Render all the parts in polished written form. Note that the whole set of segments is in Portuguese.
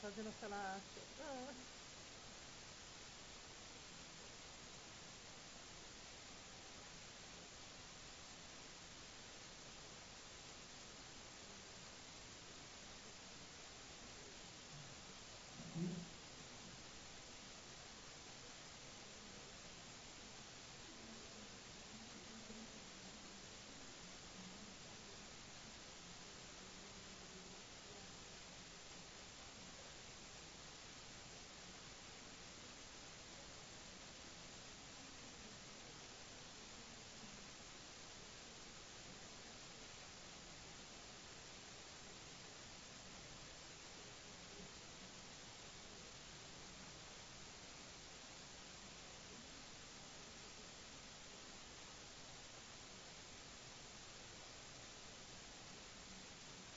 fazendo aquela arte.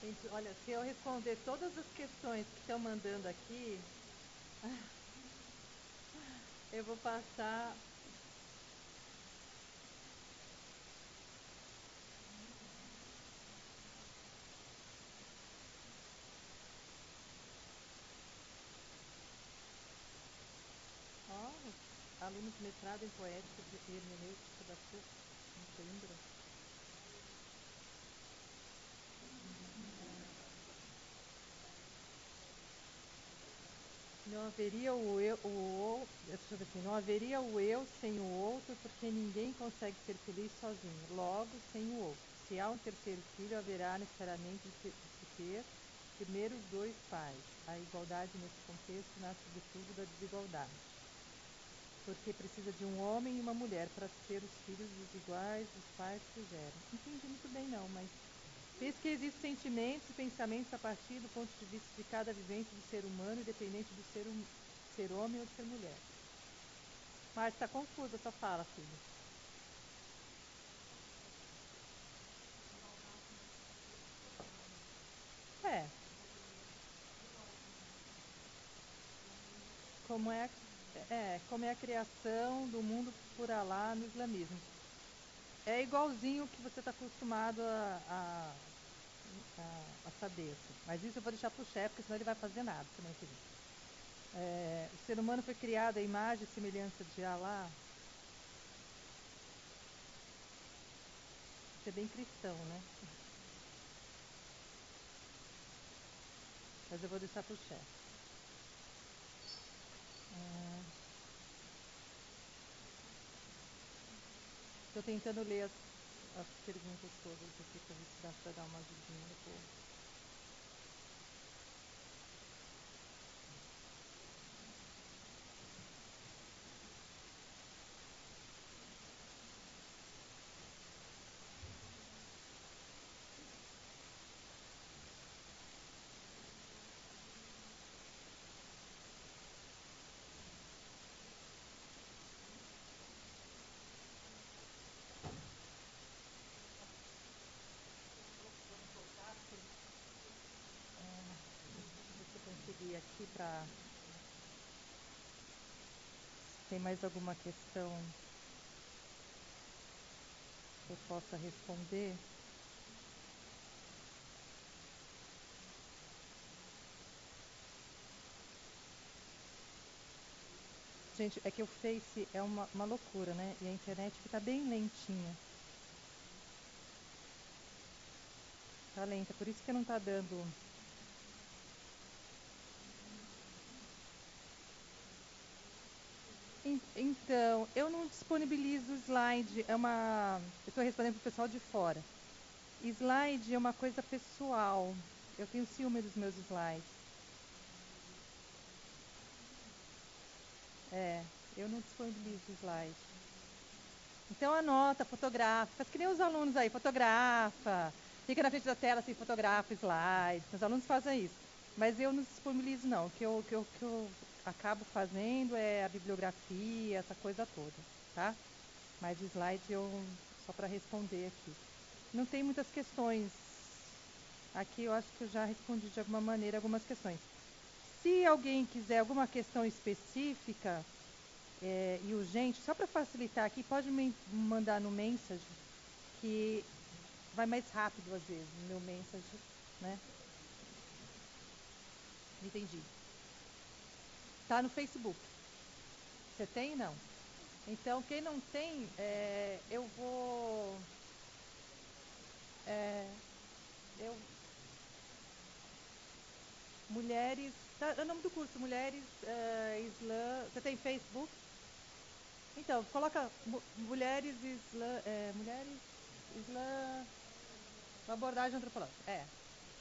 Gente, olha, se eu responder todas as questões que estão mandando aqui, eu vou passar. Ó, alunos de mestrado em poética e hermenêutica da PUC, em Coimbra. Não haveria deixa eu ver assim, não haveria o eu sem o outro, porque ninguém consegue ser feliz sozinho, logo sem o outro. Se há um terceiro filho, haverá necessariamente de se ter primeiro os dois pais. A igualdade nesse contexto nasce sobretudo da desigualdade, porque precisa de um homem e uma mulher para ter os filhos iguais dos pais que os geram. Não entendi muito bem não, mas penso que existem sentimentos e pensamentos a partir do ponto de vista de cada vivência do ser humano, independente do ser homem ou de ser mulher. Marta, está confusa a sua fala, filho. É. Como é a criação do mundo por Alá no islamismo. É igualzinho o que você está acostumado a saber. Assim. Mas isso eu vou deixar para o chefe, porque senão ele vai fazer nada semana que vem. O ser humano foi criado à imagem e semelhança de Alá. Você é bem cristão, né? Mas eu vou deixar para o chefe. Estou tentando ler as perguntas todas aqui para ver se dá para dar uma ajudinha no povo. Deixa eu conferir aqui para... Tem mais alguma questão que eu possa responder? Gente, é que o Face é uma loucura, né? E a internet fica bem lentinha. Tá lenta, por isso que não tá dando... Então, eu não disponibilizo slide, eu estou respondendo pro pessoal de fora. Slide é uma coisa pessoal, eu tenho ciúme dos meus slides. Eu não disponibilizo slide. Então anota, fotografa, faz que nem os alunos aí, fotografa, fica na frente da tela assim, fotografa slide, os alunos fazem isso. Mas eu não disponibilizo não, o que eu acabo fazendo é a bibliografia, essa coisa toda, tá? Mas slide só para responder aqui. Não tem muitas questões. Aqui eu acho que eu já respondi de alguma maneira algumas questões. Se alguém quiser alguma questão específica e urgente, só para facilitar aqui, pode me mandar no message, que vai mais rápido às vezes no meu message, né? Entendi. Está no Facebook. Você tem? Não. Então, quem não tem, eu vou... eu, mulheres... Tá, é o nome do curso, Mulheres Islã... Você tem Facebook? Então, coloca Mulheres Islã... Abordagem antropológica.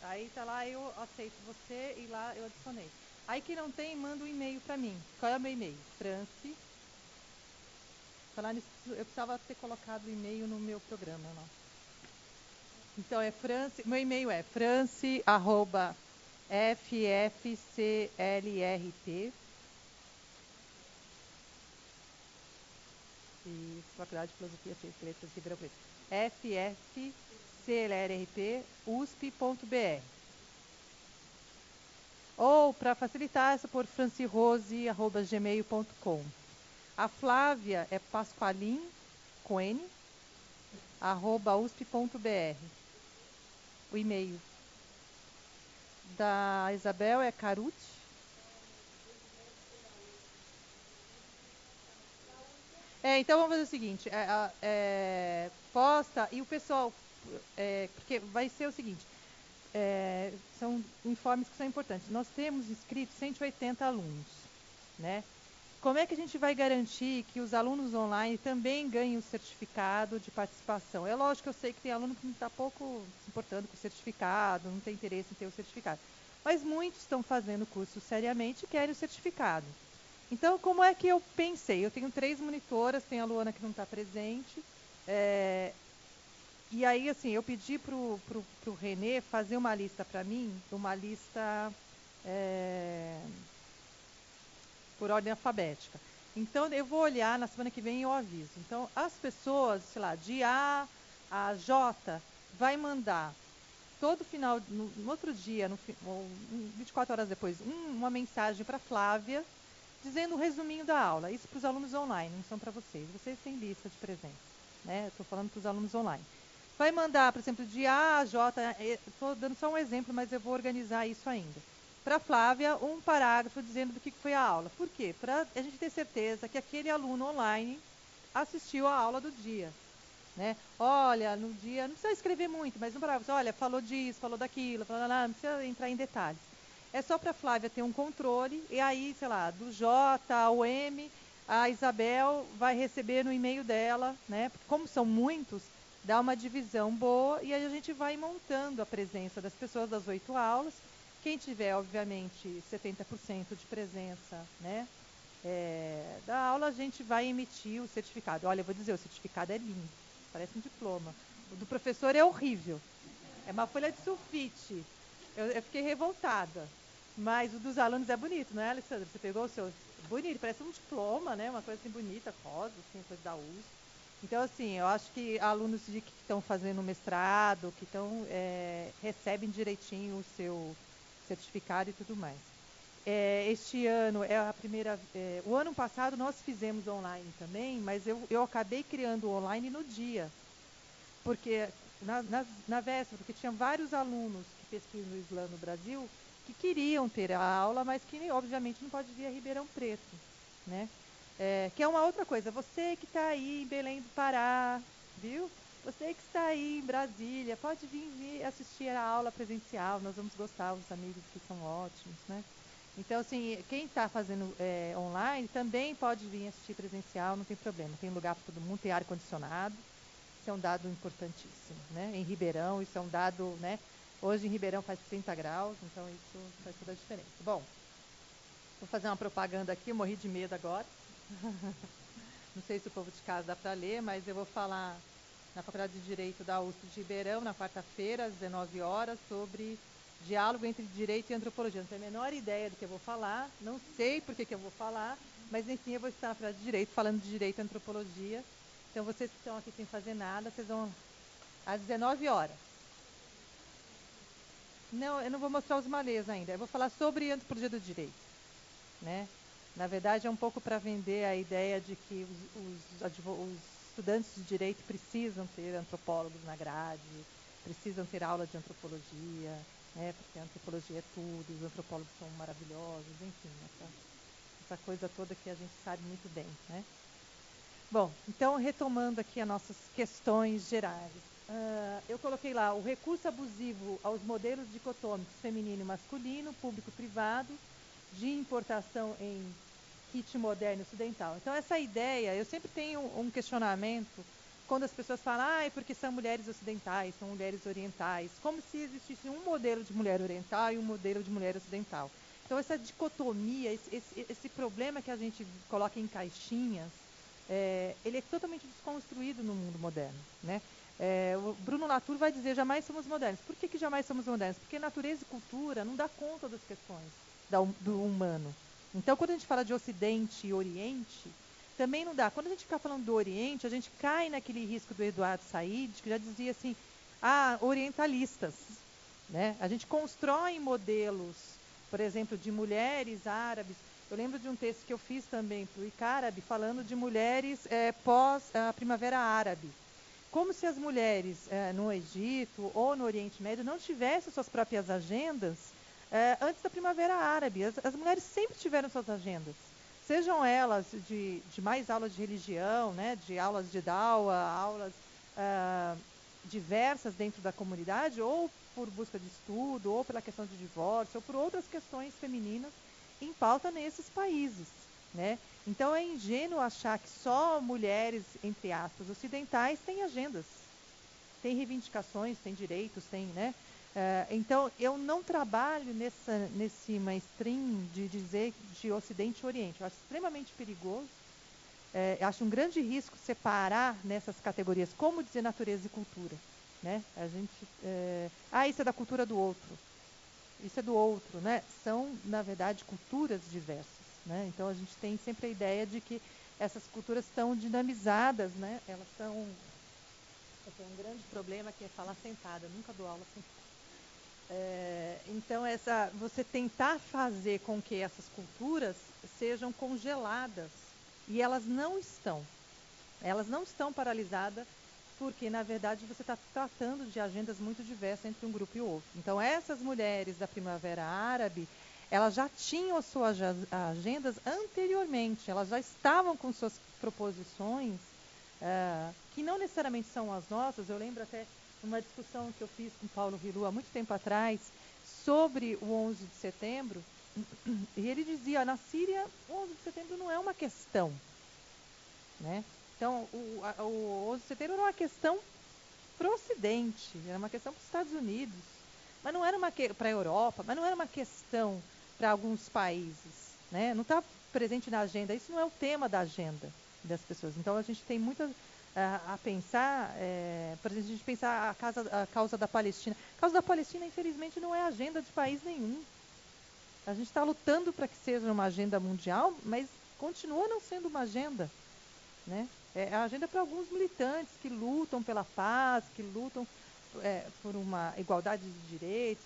Aí tá lá, eu aceito você e lá eu adicionei. Aí quem não tem, manda um e-mail para mim. Qual é o meu e-mail? France. Falar nisso, eu precisava ter colocado o e-mail no meu programa, não. Então é France, meu e-mail é france@ffclrt. E Faculdade de Filosofia, Ciências e Letras de Ribeirão Preto. ffclrt.usp.br. Ou, para facilitar, essa por francirose@gmail.com. A Flávia é Pasqualin, com N, @usp.br. O e-mail. Da Isabel é Caruti. Então vamos fazer o seguinte, posta e o pessoal, porque vai ser o seguinte, são informes que são importantes. Nós temos inscritos 180 alunos, né? Como é que a gente vai garantir que os alunos online também ganhem o certificado de participação? É lógico que eu sei que tem aluno que não está pouco se importando com o certificado, não tem interesse em ter o certificado. Mas muitos estão fazendo o curso seriamente e querem o certificado. Então, como é que eu pensei? Eu tenho 3 monitoras, tem a Luana que não está presente. E aí, assim, eu pedi para o Renê fazer uma lista para mim, uma lista por ordem alfabética. Então, eu vou olhar, na semana que vem e eu aviso. Então, as pessoas, sei lá, de A a J, vai mandar todo final, no outro dia, 24 horas depois, uma mensagem para a Flávia, dizendo um resuminho da aula. Isso para os alunos online, não são para vocês. Vocês têm lista de presença, né? Estou falando para os alunos online. Vai mandar, por exemplo, de A a J, estou dando só um exemplo, mas eu vou organizar isso ainda. Para a Flávia, um parágrafo dizendo do que foi a aula. Por quê? Para a gente ter certeza que aquele aluno online assistiu a aula do dia. Né? Olha, no dia, não precisa escrever muito, mas no parágrafo, olha, falou disso, falou daquilo, não precisa entrar em detalhes. É só para a Flávia ter um controle, e aí, sei lá, do J ao M, a Isabel vai receber no e-mail dela, né? Porque como são muitos, dá uma divisão boa, e aí a gente vai montando a presença das pessoas das 8 aulas. Quem tiver, obviamente, 70% de presença, né? Da aula, a gente vai emitir o certificado. Olha, eu vou dizer, o certificado é lindo, parece um diploma. O do professor é horrível, é uma folha de sulfite. Eu fiquei revoltada. Mas o dos alunos é bonito, não é, Alessandra? Você pegou o seu... Bonito, parece um diploma, né? Uma coisa assim bonita, rosa, assim, coisa da USP. Então, assim, eu acho que alunos que estão fazendo mestrado, que recebem direitinho o seu certificado e tudo mais. Este ano é a primeira... o ano passado nós fizemos online também, mas eu acabei criando o online no dia. Porque na véspera, porque tinha vários alunos que pesquisam o Islã no Brasil que queriam ter a aula, mas que obviamente não pode vir a Ribeirão Preto, né? Que é uma outra coisa. Você que está aí em Belém do Pará, viu? Você que está aí em Brasília, pode vir assistir a aula presencial. Nós vamos gostar, os amigos que são ótimos, né? Então, assim, quem está fazendo online também pode vir assistir presencial, não tem problema. Tem lugar para todo mundo, tem ar-condicionado. Isso é um dado importantíssimo, né? Em Ribeirão, isso é um dado, né? Hoje em Ribeirão faz 30 graus, então isso faz toda a diferença. Bom, vou fazer uma propaganda aqui, eu morri de medo agora. Não sei se o povo de casa dá para ler, mas eu vou falar na Faculdade de Direito da USP de Ribeirão, na quarta-feira, às 19 horas, sobre diálogo entre direito e antropologia. Não tenho a menor ideia do que eu vou falar, não sei por que eu vou falar, mas enfim, eu vou estar na Faculdade de Direito falando de direito e antropologia. Então, vocês que estão aqui sem fazer nada, vocês vão às 19 horas. Não, eu não vou mostrar os malês ainda. Eu vou falar sobre antropologia do direito, né? Na verdade, é um pouco para vender a ideia de que os estudantes de direito precisam ter antropólogos na grade, precisam ter aula de antropologia, né? Porque a antropologia é tudo, os antropólogos são maravilhosos, enfim, essa essa coisa toda que a gente sabe muito bem, né? Bom, então retomando aqui as nossas questões gerais. Eu coloquei lá o recurso abusivo aos modelos dicotômicos feminino e masculino, público-privado, de importação em kit moderno ocidental. Então, essa ideia, eu sempre tenho um questionamento quando as pessoas falam, porque são mulheres ocidentais, são mulheres orientais, como se existisse um modelo de mulher oriental e um modelo de mulher ocidental. Então, essa dicotomia, esse problema que a gente coloca em caixinhas, ele é totalmente desconstruído no mundo moderno, né? O Bruno Latour vai dizer, jamais somos modernos. Por que jamais somos modernos? Porque natureza e cultura não dá conta das questões do humano. Então, quando a gente fala de Ocidente e Oriente, também não dá. Quando a gente fica falando do Oriente, a gente cai naquele risco do Eduardo Said, que já dizia assim, orientalistas, né? A gente constrói modelos, por exemplo, de mulheres árabes. Eu lembro de um texto que eu fiz também para o ICARAB, falando de mulheres pós a Primavera Árabe. Como se as mulheres no Egito ou no Oriente Médio não tivessem suas próprias agendas antes da Primavera Árabe. As mulheres sempre tiveram suas agendas. Sejam elas de mais aulas de religião, né, de aulas de dawa, aulas diversas dentro da comunidade, ou por busca de estudo, ou pela questão de divórcio, ou por outras questões femininas em pauta nesses países, né? Então é ingênuo achar que só mulheres, entre aspas, ocidentais têm agendas, têm reivindicações, têm direitos, têm, né? Então eu não trabalho nesse mainstream de dizer de Ocidente e Oriente. Eu acho extremamente perigoso. Eu acho um grande risco separar nessas categorias, como dizer natureza e cultura, né? A gente, isso é da cultura do outro. Isso é do outro, né? São, na verdade, culturas diversas, né? Então a gente tem sempre a ideia de que essas culturas estão dinamizadas, né? Elas são... Eu tenho um grande problema que é falar sentada, eu nunca dou aula sentada. Então, você tentar fazer com que essas culturas sejam congeladas, e elas não estão. Elas não estão paralisadas, porque, na verdade, você está tratando de agendas muito diversas entre um grupo e outro. Então, essas mulheres da Primavera Árabe, elas já tinham as suas agendas anteriormente, elas já estavam com suas proposições, que não necessariamente são as nossas. Eu lembro até uma discussão que eu fiz com Paulo Rilu há muito tempo atrás, sobre o 11 de setembro, e ele dizia, na Síria, o 11 de setembro não é uma questão, né? Então, o 11 de setembro era uma questão para o Ocidente, era uma questão para os Estados Unidos, mas não era para a Europa, mas não era uma questão para alguns países, né? Não está presente na agenda, isso não é o tema da agenda das pessoas. Então, a gente tem muito a pensar, por exemplo, a gente pensar a causa da Palestina. A causa da Palestina, infelizmente, não é agenda de país nenhum. A gente está lutando para que seja uma agenda mundial, mas continua não sendo uma agenda, né? É a agenda para alguns militantes que lutam pela paz, que lutam por uma igualdade de direitos,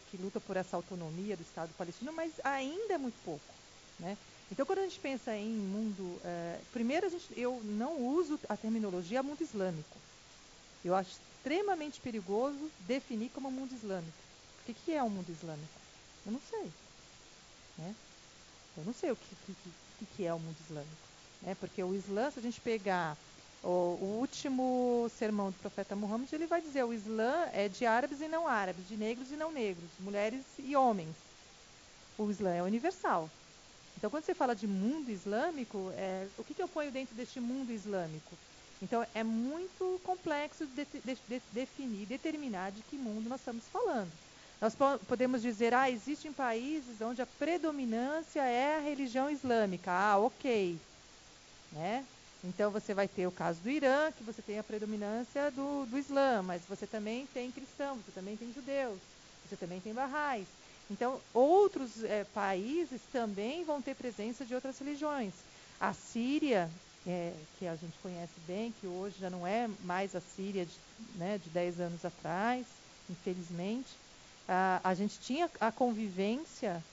que lutam por essa autonomia do Estado palestino, mas ainda é muito pouco, né? Então, quando a gente pensa em mundo... primeiro, eu não uso a terminologia mundo islâmico. Eu acho extremamente perigoso definir como mundo islâmico. O que é o mundo islâmico? Eu não sei, né? Eu não sei o que é o mundo islâmico, né? Porque o Islã, se a gente pegar o último sermão do profeta Muhammad, ele vai dizer: o Islã é de árabes e não árabes, de negros e não negros, mulheres e homens. O Islã é universal. Então, quando você fala de mundo islâmico, o que eu ponho dentro deste mundo islâmico? Então, é muito complexo definir, determinar de que mundo nós estamos falando. Nós podemos dizer, existem países onde a predominância é a religião islâmica. Ok. Né? Então, você vai ter o caso do Irã, que você tem a predominância do Islã, mas você também tem cristãos, você também tem judeus, você também tem barrais. Então, outros países também vão ter presença de outras religiões. A Síria, que a gente conhece bem, que hoje já não é mais a Síria de 10 anos atrás, infelizmente, a gente tinha a convivência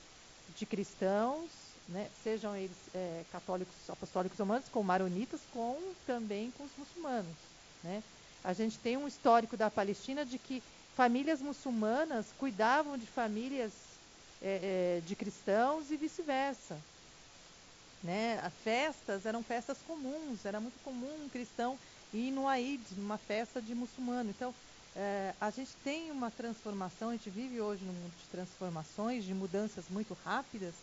de cristãos, né, sejam eles católicos, apostólicos romanos, com maronitas, também com os muçulmanos, né? A gente tem um histórico da Palestina de que famílias muçulmanas cuidavam de famílias de cristãos e vice-versa. né? As festas eram festas comuns, era muito comum um cristão ir no Eid, numa festa de muçulmano. Então, a gente tem uma transformação, a gente vive hoje num mundo de transformações, de mudanças muito rápidas,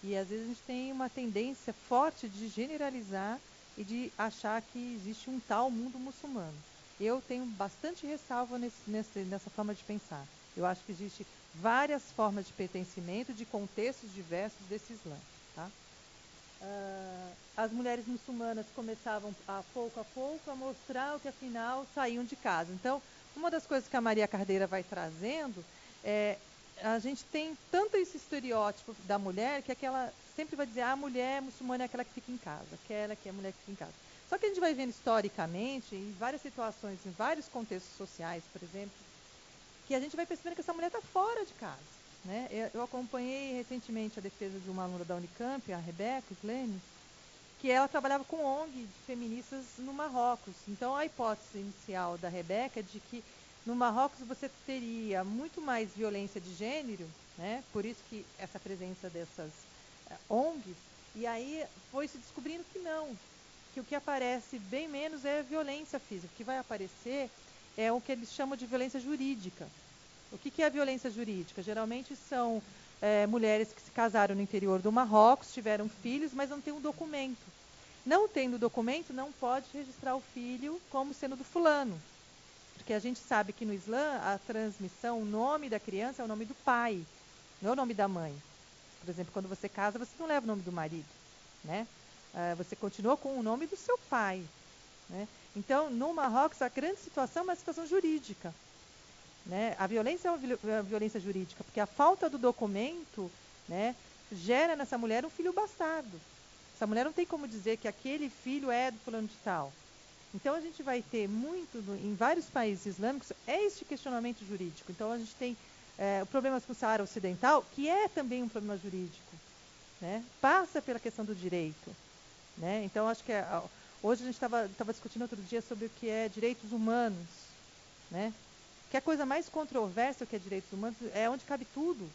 e às vezes a gente tem uma tendência forte de generalizar e de achar que existe um tal mundo muçulmano. Eu tenho bastante ressalva nessa forma de pensar. Eu acho que existe várias formas de pertencimento, de contextos diversos desse Islã. Tá? As mulheres muçulmanas começavam a pouco a mostrar o que afinal saíam de casa. Então, uma das coisas que a Maria Cardeira vai trazendo é a gente tem tanto esse estereótipo da mulher que aquela sempre vai dizer a mulher muçulmana é aquela que fica em casa, aquela que é a mulher que fica em casa. Só que a gente vai vendo historicamente, em várias situações, em vários contextos sociais, por exemplo, que a gente vai percebendo que essa mulher está fora de casa. Né? Eu acompanhei recentemente a defesa de uma aluna da Unicamp, a Rebeca Slene, que ela trabalhava com ONG de feministas no Marrocos. Então, a hipótese inicial da Rebeca é de que no Marrocos você teria muito mais violência de gênero, né? Por isso que essa presença dessas ONGs, e aí foi se descobrindo que não, que o que aparece bem menos é violência física. O que vai aparecer é o que eles chamam de violência jurídica. O que é a violência jurídica? Geralmente são mulheres que se casaram no interior do Marrocos, tiveram filhos, mas não têm um documento. Não tendo documento, não pode registrar o filho como sendo do fulano. Porque a gente sabe que no Islã, a transmissão, o nome da criança é o nome do pai, não é o nome da mãe. Por exemplo, quando você casa, você não leva o nome do marido. Né? Você continua com o nome do seu pai. Né? Então, no Marrocos, a grande situação é uma situação jurídica. Né? A violência é uma violência jurídica, porque a falta do documento, né, gera nessa mulher um filho bastardo. Essa mulher não tem como dizer que aquele filho é do fulano de tal. Então a gente vai ter muito, em vários países islâmicos, este questionamento jurídico. Então a gente tem problemas com o Saara Ocidental, que é também um problema jurídico. Né? Passa pela questão do direito. Né? Então acho que hoje a gente estava discutindo outro dia sobre o que é direitos humanos. Né? Que a coisa mais controversa que é direitos humanos é onde cabe tudo.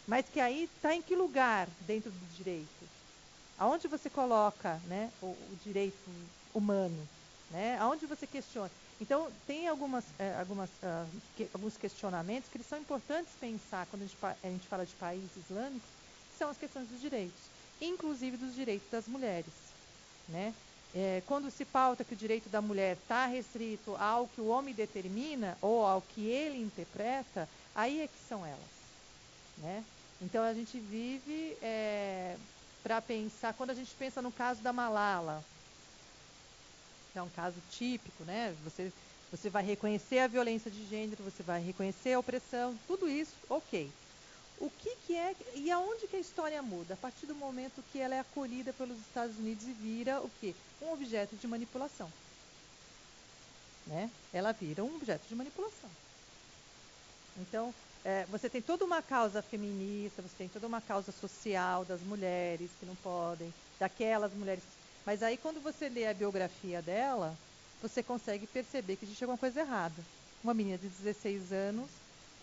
Mas que aí está em que lugar dentro do direito? Aonde você coloca, né, o direito humano? Né? Aonde você questiona? Então, tem alguns questionamentos que eles são importantes pensar quando a gente fala de países islâmicos, que são as questões dos direitos, inclusive dos direitos das mulheres. Né? Quando se pauta que o direito da mulher está restrito ao que o homem determina ou ao que ele interpreta, aí é que são elas. Né? Então a gente vive para pensar, quando a gente pensa no caso da Malala, que é um caso típico, né? Você vai reconhecer a violência de gênero, você vai reconhecer a opressão, tudo isso, ok. O que é e aonde que a história muda? A partir do momento que ela é acolhida pelos Estados Unidos e vira o quê? Um objeto de manipulação. Né? Ela vira um objeto de manipulação. Então, você tem toda uma causa feminista, você tem toda uma causa social das mulheres que não podem, daquelas mulheres. Mas aí, quando você lê a biografia dela, você consegue perceber que existe alguma coisa errada. Uma menina de 16 anos,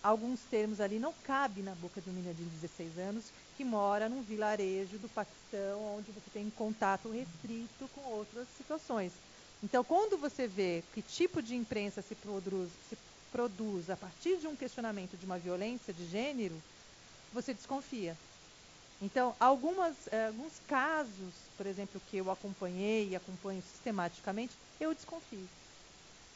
alguns termos ali não cabem na boca de uma menina de 16 anos que mora num vilarejo do Paquistão, onde você tem contato restrito com outras situações. Então, quando você vê que tipo de imprensa se produz a partir de um questionamento de uma violência de gênero, você desconfia. Então, alguns casos, por exemplo, que eu acompanhei e acompanho sistematicamente, eu desconfio.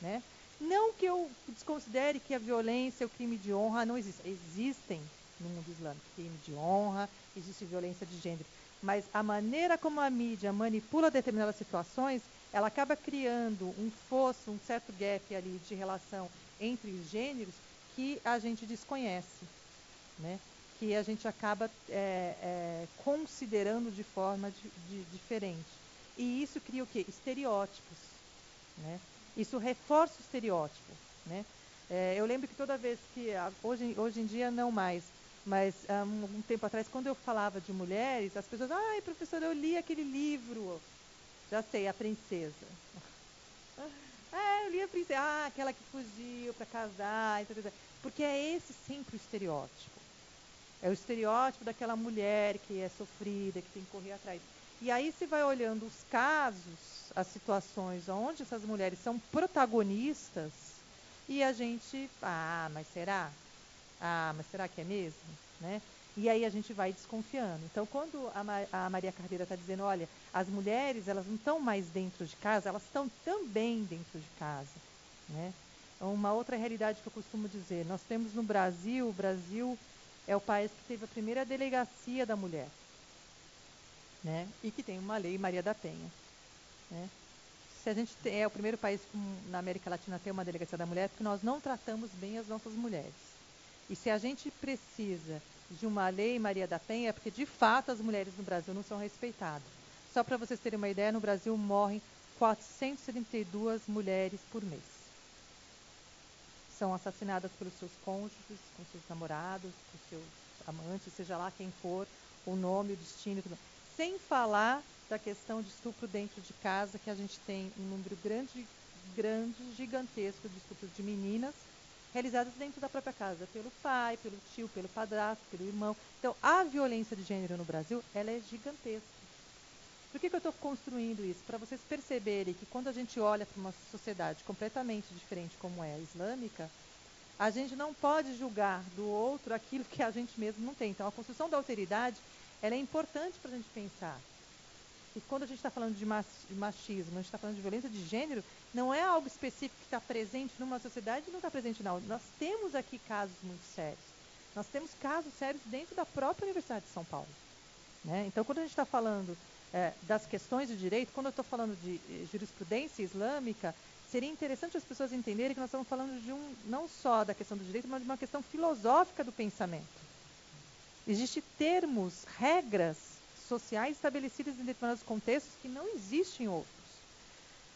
Né? Não que eu desconsidere que a violência e o crime de honra não existem. Existem no mundo islâmico crime de honra, existe violência de gênero. Mas a maneira como a mídia manipula determinadas situações, ela acaba criando um fosso, um certo gap ali de relação entre os gêneros que a gente desconhece. Né? Que a gente acaba considerando de forma diferente. E isso cria o quê? Estereótipos. Né? Isso reforça o estereótipo. Né? Eu lembro que toda vez que, hoje em dia não mais, mas há um tempo atrás, quando eu falava de mulheres, as pessoas, ai, professora, eu li aquele livro, já sei, A Princesa. Eu li A Princesa, aquela que fugiu para casar, etc. Porque é esse sempre o estereótipo. É o estereótipo daquela mulher que é sofrida, que tem que correr atrás. E aí você vai olhando os casos, as situações onde essas mulheres são protagonistas, e a gente, mas será? Mas será que é mesmo? Né? E aí a gente vai desconfiando. Então, quando a Maria Carreira está dizendo, olha, as mulheres, elas não estão mais dentro de casa, elas estão também dentro de casa. Né? Uma outra realidade que eu costumo dizer, nós temos no Brasil, o Brasil é o país que teve a primeira delegacia da mulher, né? E que tem uma lei Maria da Penha. Né? Se a gente é o primeiro país na América Latina a ter uma delegacia da mulher, porque nós não tratamos bem as nossas mulheres. E se a gente precisa de uma lei Maria da Penha, é porque de fato as mulheres no Brasil não são respeitadas. Só para vocês terem uma ideia, no Brasil morrem 472 mulheres por mês. São assassinadas pelos seus cônjuges, com seus namorados, com seus amantes, seja lá quem for, o nome, o destino, tudo. Sem falar da questão de estupro dentro de casa, que a gente tem um número grande, gigantesco de estupros de meninas realizadas dentro da própria casa, pelo pai, pelo tio, pelo padrasto, pelo irmão. Então, a violência de gênero no Brasil, ela é gigantesca. Por que eu estou construindo isso? Para vocês perceberem que quando a gente olha para uma sociedade completamente diferente como é a islâmica, a gente não pode julgar do outro aquilo que a gente mesmo não tem. Então, a construção da alteridade, ela é importante para a gente pensar. E quando a gente está falando de machismo, a gente está falando de violência de gênero, não é algo específico que está presente numa sociedade e não está presente na outra. Nós temos aqui casos muito sérios. Nós temos casos sérios dentro da própria Universidade de São Paulo. Né? Então, quando a gente está falando das questões de direito, quando eu estou falando de jurisprudência islâmica, seria interessante as pessoas entenderem que nós estamos falando de não só da questão do direito, mas de uma questão filosófica do pensamento. Existem termos, regras sociais estabelecidas em determinados contextos que não existem em outros.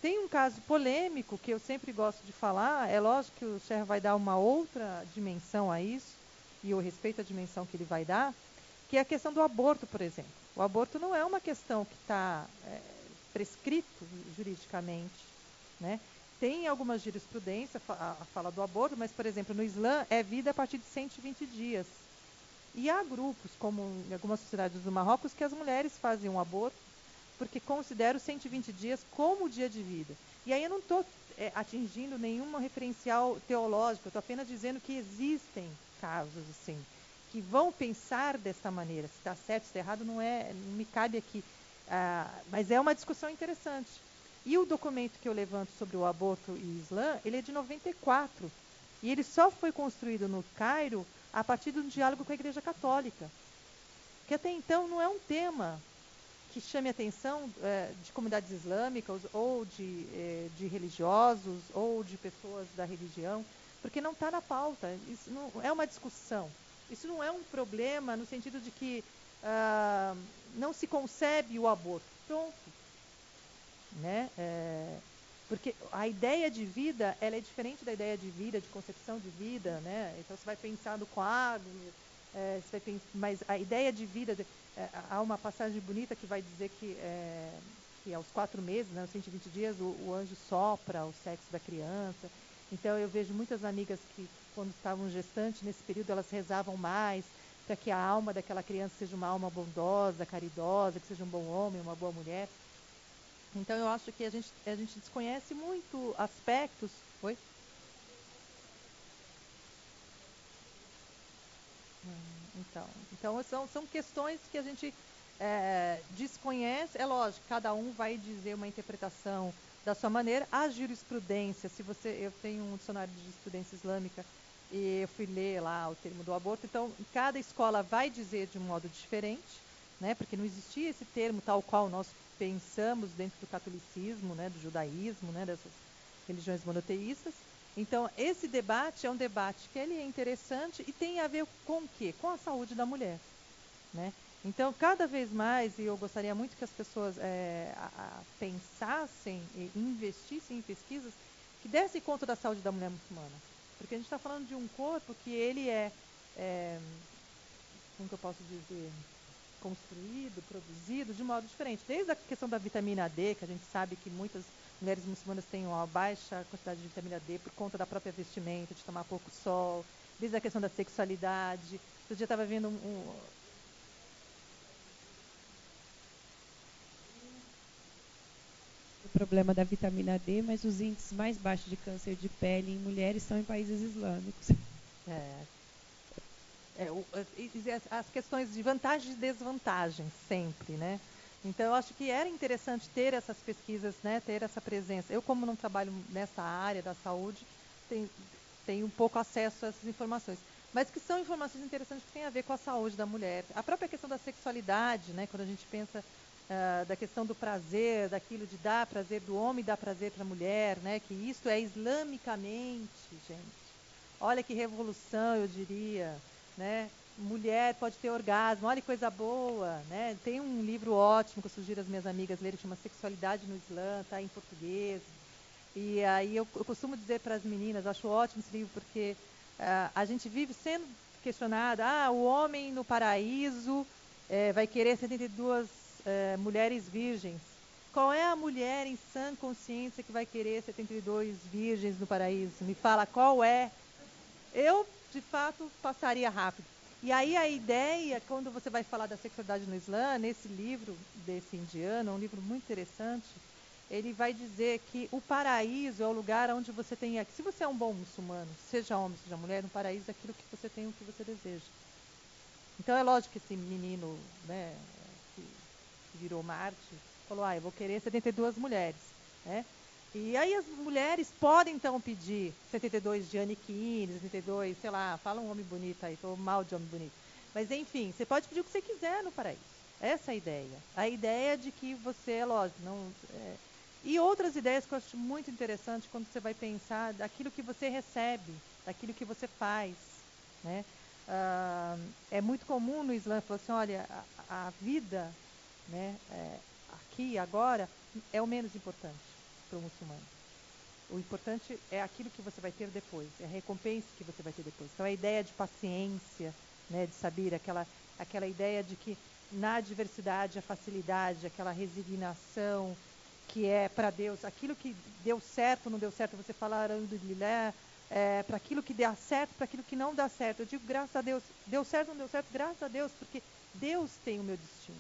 Tem um caso polêmico que eu sempre gosto de falar, é lógico que o Sher vai dar uma outra dimensão a isso, e eu respeito a dimensão que ele vai dar, que é a questão do aborto, por exemplo. O aborto não é uma questão que está prescrito juridicamente. Né? Tem alguma jurisprudência a fala do aborto, mas, por exemplo, no Islã é vida a partir de 120 dias. E há grupos, como em algumas sociedades do Marrocos, que as mulheres fazem um aborto porque consideram 120 dias como o dia de vida. E aí eu não estou atingindo nenhum referencial teológico, eu estou apenas dizendo que existem casos assim, que vão pensar dessa maneira. Se está certo, se está errado, não me cabe aqui. Mas é uma discussão interessante. E o documento que eu levanto sobre o aborto e Islã, ele é de 94. E ele só foi construído no Cairo a partir de um diálogo com a Igreja Católica. Que até então não é um tema que chame a atenção de comunidades islâmicas ou de religiosos ou de pessoas da religião, porque não está na pauta. Isso não é uma discussão. Isso não é um problema no sentido de que não se concebe o aborto. Pronto. Né? Porque a ideia de vida ela é diferente da ideia de vida, de concepção de vida. Né? Então você vai pensar no quadro, você vai pensar, mas a ideia de vida, há uma passagem bonita que vai dizer que aos 4 meses, né, aos 120 dias, o anjo sopra o sexo da criança. Então eu vejo muitas amigas que quando estavam gestantes, nesse período elas rezavam mais para que a alma daquela criança seja uma alma bondosa, caridosa, que seja um bom homem, uma boa mulher. Então eu acho que a gente desconhece muito aspectos. Oi? Então são questões que a gente desconhece. É lógico, cada um vai dizer uma interpretação da sua maneira. A jurisprudência, eu tenho um dicionário de jurisprudência islâmica e eu fui ler lá o termo do aborto. Então, cada escola vai dizer de um modo diferente, né? Porque não existia esse termo tal qual nós pensamos dentro do catolicismo, né? Do judaísmo, né? Dessas religiões monoteístas. Então, esse debate é um debate que ele é interessante e tem a ver com o quê? Com a saúde da mulher. Né? Então, cada vez mais, e eu gostaria muito que as pessoas pensassem e investissem em pesquisas que dessem conta da saúde da mulher muçulmana. Porque a gente está falando de um corpo que ele como que eu posso dizer, construído, produzido de modo diferente. Desde a questão da vitamina D, que a gente sabe que muitas mulheres muçulmanas têm uma baixa quantidade de vitamina D por conta da própria vestimenta, de tomar pouco sol, desde a questão da sexualidade. Outro dia estava vendo do problema da vitamina D, mas os índices mais baixos de câncer de pele em mulheres são em países islâmicos. As questões de vantagens e desvantagens sempre, né? Então, eu acho que era interessante ter essas pesquisas, né? Ter essa presença. Eu, como não trabalho nessa área da saúde, tenho um pouco acesso a essas informações. Mas que são informações interessantes que têm a ver com a saúde da mulher. A própria questão da sexualidade, né? Quando a gente pensa da questão do prazer, daquilo de dar prazer do homem e dar prazer para a mulher, né? Que isso é islamicamente, gente. Olha que revolução, eu diria, né? Mulher pode ter orgasmo, olha que coisa boa, né? Tem um livro ótimo que eu sugiro às minhas amigas lerem, chama Sexualidade no Islã, tá em português. E aí eu costumo dizer para as meninas, acho ótimo esse livro porque a gente vive sendo questionada, o homem no paraíso vai querer 72 mulheres virgens. Qual é a mulher em sã consciência que vai querer 72 virgens no paraíso? Me fala qual é. Eu, de fato, passaria rápido. E aí a ideia, quando você vai falar da sexualidade no Islã, nesse livro desse indiano, um livro muito interessante, ele vai dizer que o paraíso é o lugar onde você tem... Se você é um bom muçulmano, seja homem, seja mulher, no paraíso é aquilo que você tem, o que você deseja. Então é lógico que esse menino, né, que virou Marte, falou, eu vou querer 72 mulheres, né? E aí as mulheres podem, então, pedir 72 de Aniquine, 72, sei lá, fala um homem bonito aí, estou mal de homem bonito. Mas, enfim, você pode pedir o que você quiser no paraíso. Essa é a ideia. A ideia de que você, é lógico, não... E outras ideias que eu acho muito interessante quando você vai pensar daquilo que você recebe, daquilo que você faz, né? É muito comum no Islã falar assim, olha, a vida, né, aqui, agora, é o menos importante para o muçulmano. O importante é aquilo que você vai ter depois, é a recompensa que você vai ter depois. Então, a ideia de paciência, né, de saber, aquela ideia de que na adversidade, a facilidade, aquela resignação que é para Deus, aquilo que deu certo, não deu certo, você falar alhamdulillah, para aquilo que dá certo, para aquilo que não dá certo. Eu digo graças a Deus, deu certo, não deu certo, graças a Deus, porque Deus tem o meu destino.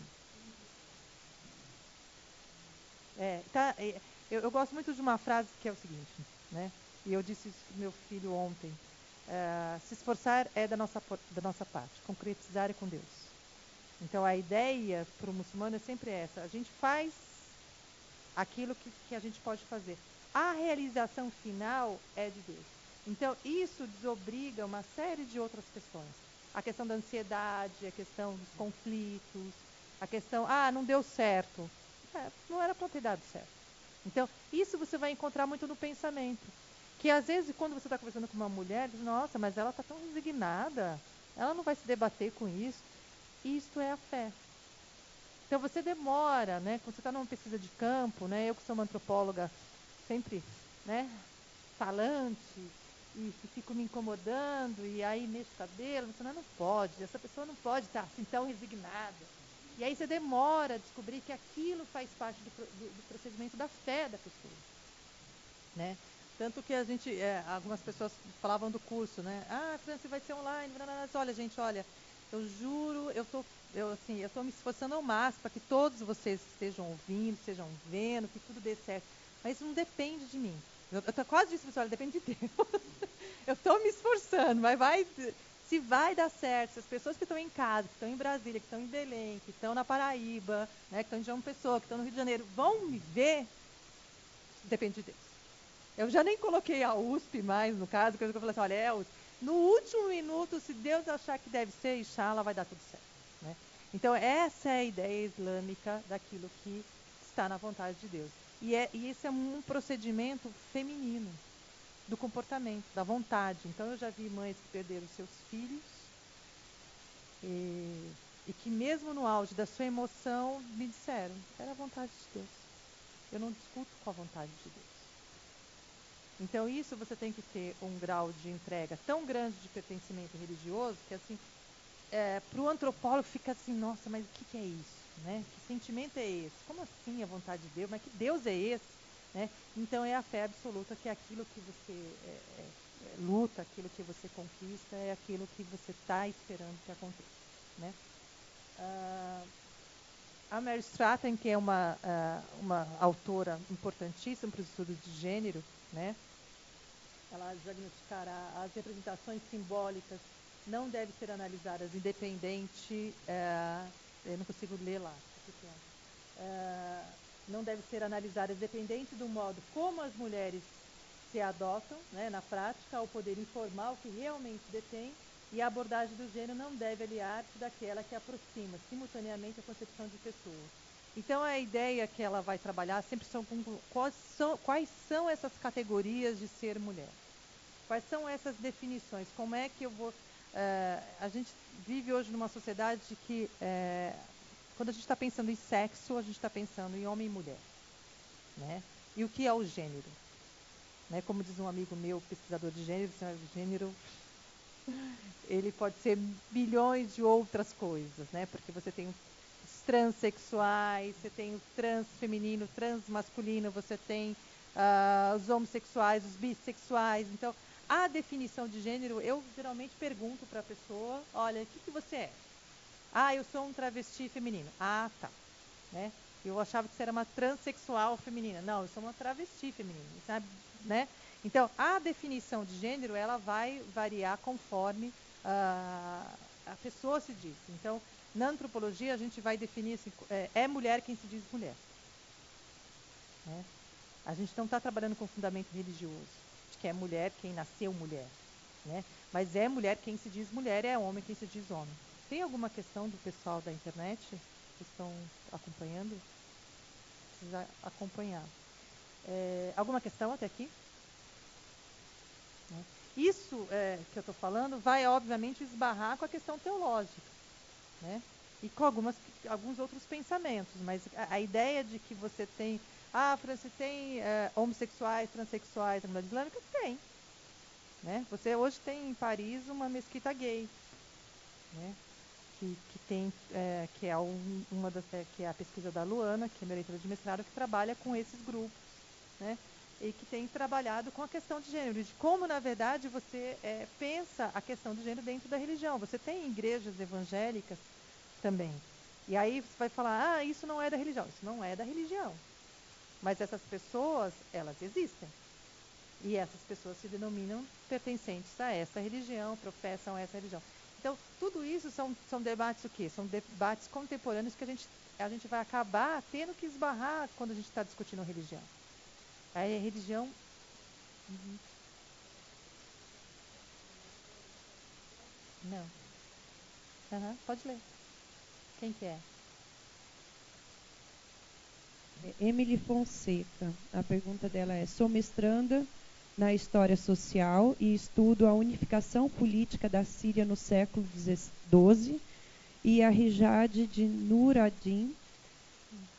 Eu gosto muito de uma frase que é o seguinte, né? E eu disse isso para o meu filho ontem. Se esforçar é da nossa parte, concretizar é com Deus. Então a ideia para o muçulmano é sempre essa: a gente faz aquilo que a gente pode fazer. A realização final é de Deus. Então isso desobriga uma série de outras questões. A questão da ansiedade, a questão dos conflitos, a questão, não deu certo. Não era para ter dado certo. Então, isso você vai encontrar muito no pensamento. Que às vezes, quando você está conversando com uma mulher, diz, nossa, mas ela está tão resignada, ela não vai se debater com isso. Isto é a fé. Então, você demora, né? Quando você está numa pesquisa de campo, né? Eu que sou uma antropóloga sempre, né, falante, e fico me incomodando, e aí mexo o cabelo, você não pode, essa pessoa não pode estar assim tão resignada. E aí você demora a descobrir que aquilo faz parte do procedimento da fé da pessoa, né? Tanto que algumas pessoas falavam do curso, né? Franci, vai ser online, olha, gente, olha, eu juro, eu estou me esforçando ao máximo para que todos vocês estejam ouvindo, estejam vendo, que tudo dê certo. Mas isso não depende de mim. Eu quase disse, olha, depende de Deus. Eu estou me esforçando, mas se vai dar certo, se as pessoas que estão em casa, que estão em Brasília, que estão em Belém, que estão na Paraíba, né, que estão em João Pessoa, que estão no Rio de Janeiro, vão me ver, depende de Deus. Eu já nem coloquei a USP mais, no caso, coisa que eu falei assim, olha, é a USP. No último minuto, se Deus achar que deve ser, inshallah, vai dar tudo certo. Né? Então, essa é a ideia islâmica daquilo que está na vontade de Deus. E esse é um procedimento feminino, do comportamento, da vontade. Então, eu já vi mães que perderam seus filhos e que mesmo no auge da sua emoção me disseram, era a vontade de Deus. Eu não discuto com a vontade de Deus. Então, isso você tem que ter um grau de entrega tão grande de pertencimento religioso que, assim, para o antropólogo fica assim, nossa, mas o que é isso? Né? Que sentimento é esse? Como assim a vontade de Deus? Mas que Deus é esse? Né? Então, é a fé absoluta, que é aquilo que você luta, aquilo que você conquista, é aquilo que você está esperando que aconteça. Né? A Mary Stratton, que é uma autora importantíssima para os estudos de gênero, né? Ela diagnosticará as representações simbólicas não devem ser analisadas independente, eu não consigo ler lá, não devem ser analisadas independente do modo como as mulheres se adotam, né, na prática, ao poder informal que realmente detém, e a abordagem do gênero não deve aliar-se daquela que aproxima simultaneamente a concepção de pessoas. Então, a ideia que ela vai trabalhar sempre são quais são essas categorias de ser mulher. Quais são essas definições? Como é que eu vou... a gente vive hoje numa sociedade que, quando a gente está pensando em sexo, a gente está pensando em homem e mulher. Né? E o que é o gênero? Né? Como diz um amigo meu, pesquisador de gênero, gênero, ele pode ser bilhões de outras coisas, né? Porque você tem os transexuais, você tem o transfeminino, transmasculino, você tem os homossexuais, os bissexuais. Então, a definição de gênero, eu geralmente pergunto para a pessoa, olha, o que você é? Ah, eu sou um travesti feminino. Ah, tá. Né? Eu achava que você era uma transexual feminina. Não, eu sou uma travesti feminina. Sabe? Né? Então, a definição de gênero, ela vai variar conforme a pessoa se diz. Então, na antropologia, a gente vai definir assim, é mulher quem se diz mulher. Né? A gente não está trabalhando com fundamento religioso, de que é mulher quem nasceu mulher. Né? Mas é mulher quem se diz mulher, é homem quem se diz homem. Tem alguma questão do pessoal da internet? Vocês estão acompanhando? Precisa acompanhar. Alguma questão até aqui? Né? Isso que eu estou falando vai, obviamente, esbarrar com a questão teológica. Né? E com alguns outros pensamentos. Mas a ideia de que você tem... você tem homossexuais, transexuais, comunidade islâmica? Tem. Né? Você hoje tem em Paris uma mesquita gay. Né? Que tem, que é que é a pesquisa da Luana, que é minha orientadora de mestrado, que trabalha com esses grupos, né? E que tem trabalhado com a questão de gênero, de como, na verdade, você pensa a questão de gênero dentro da religião. Você tem igrejas evangélicas também. E aí você vai falar, isso não é da religião. Isso não é da religião. Mas essas pessoas, elas existem. E essas pessoas se denominam pertencentes a essa religião, professam essa religião. Então, tudo isso são debates o quê? São debates contemporâneos que a gente vai acabar tendo que esbarrar quando a gente está discutindo religião. Aí a religião... Uhum. Não. Pode ler. Quem que é? Emily Fonseca. A pergunta dela é: sou mestranda na História Social e estudo a unificação política da Síria no século XII e a Rijad de Nur ad-Din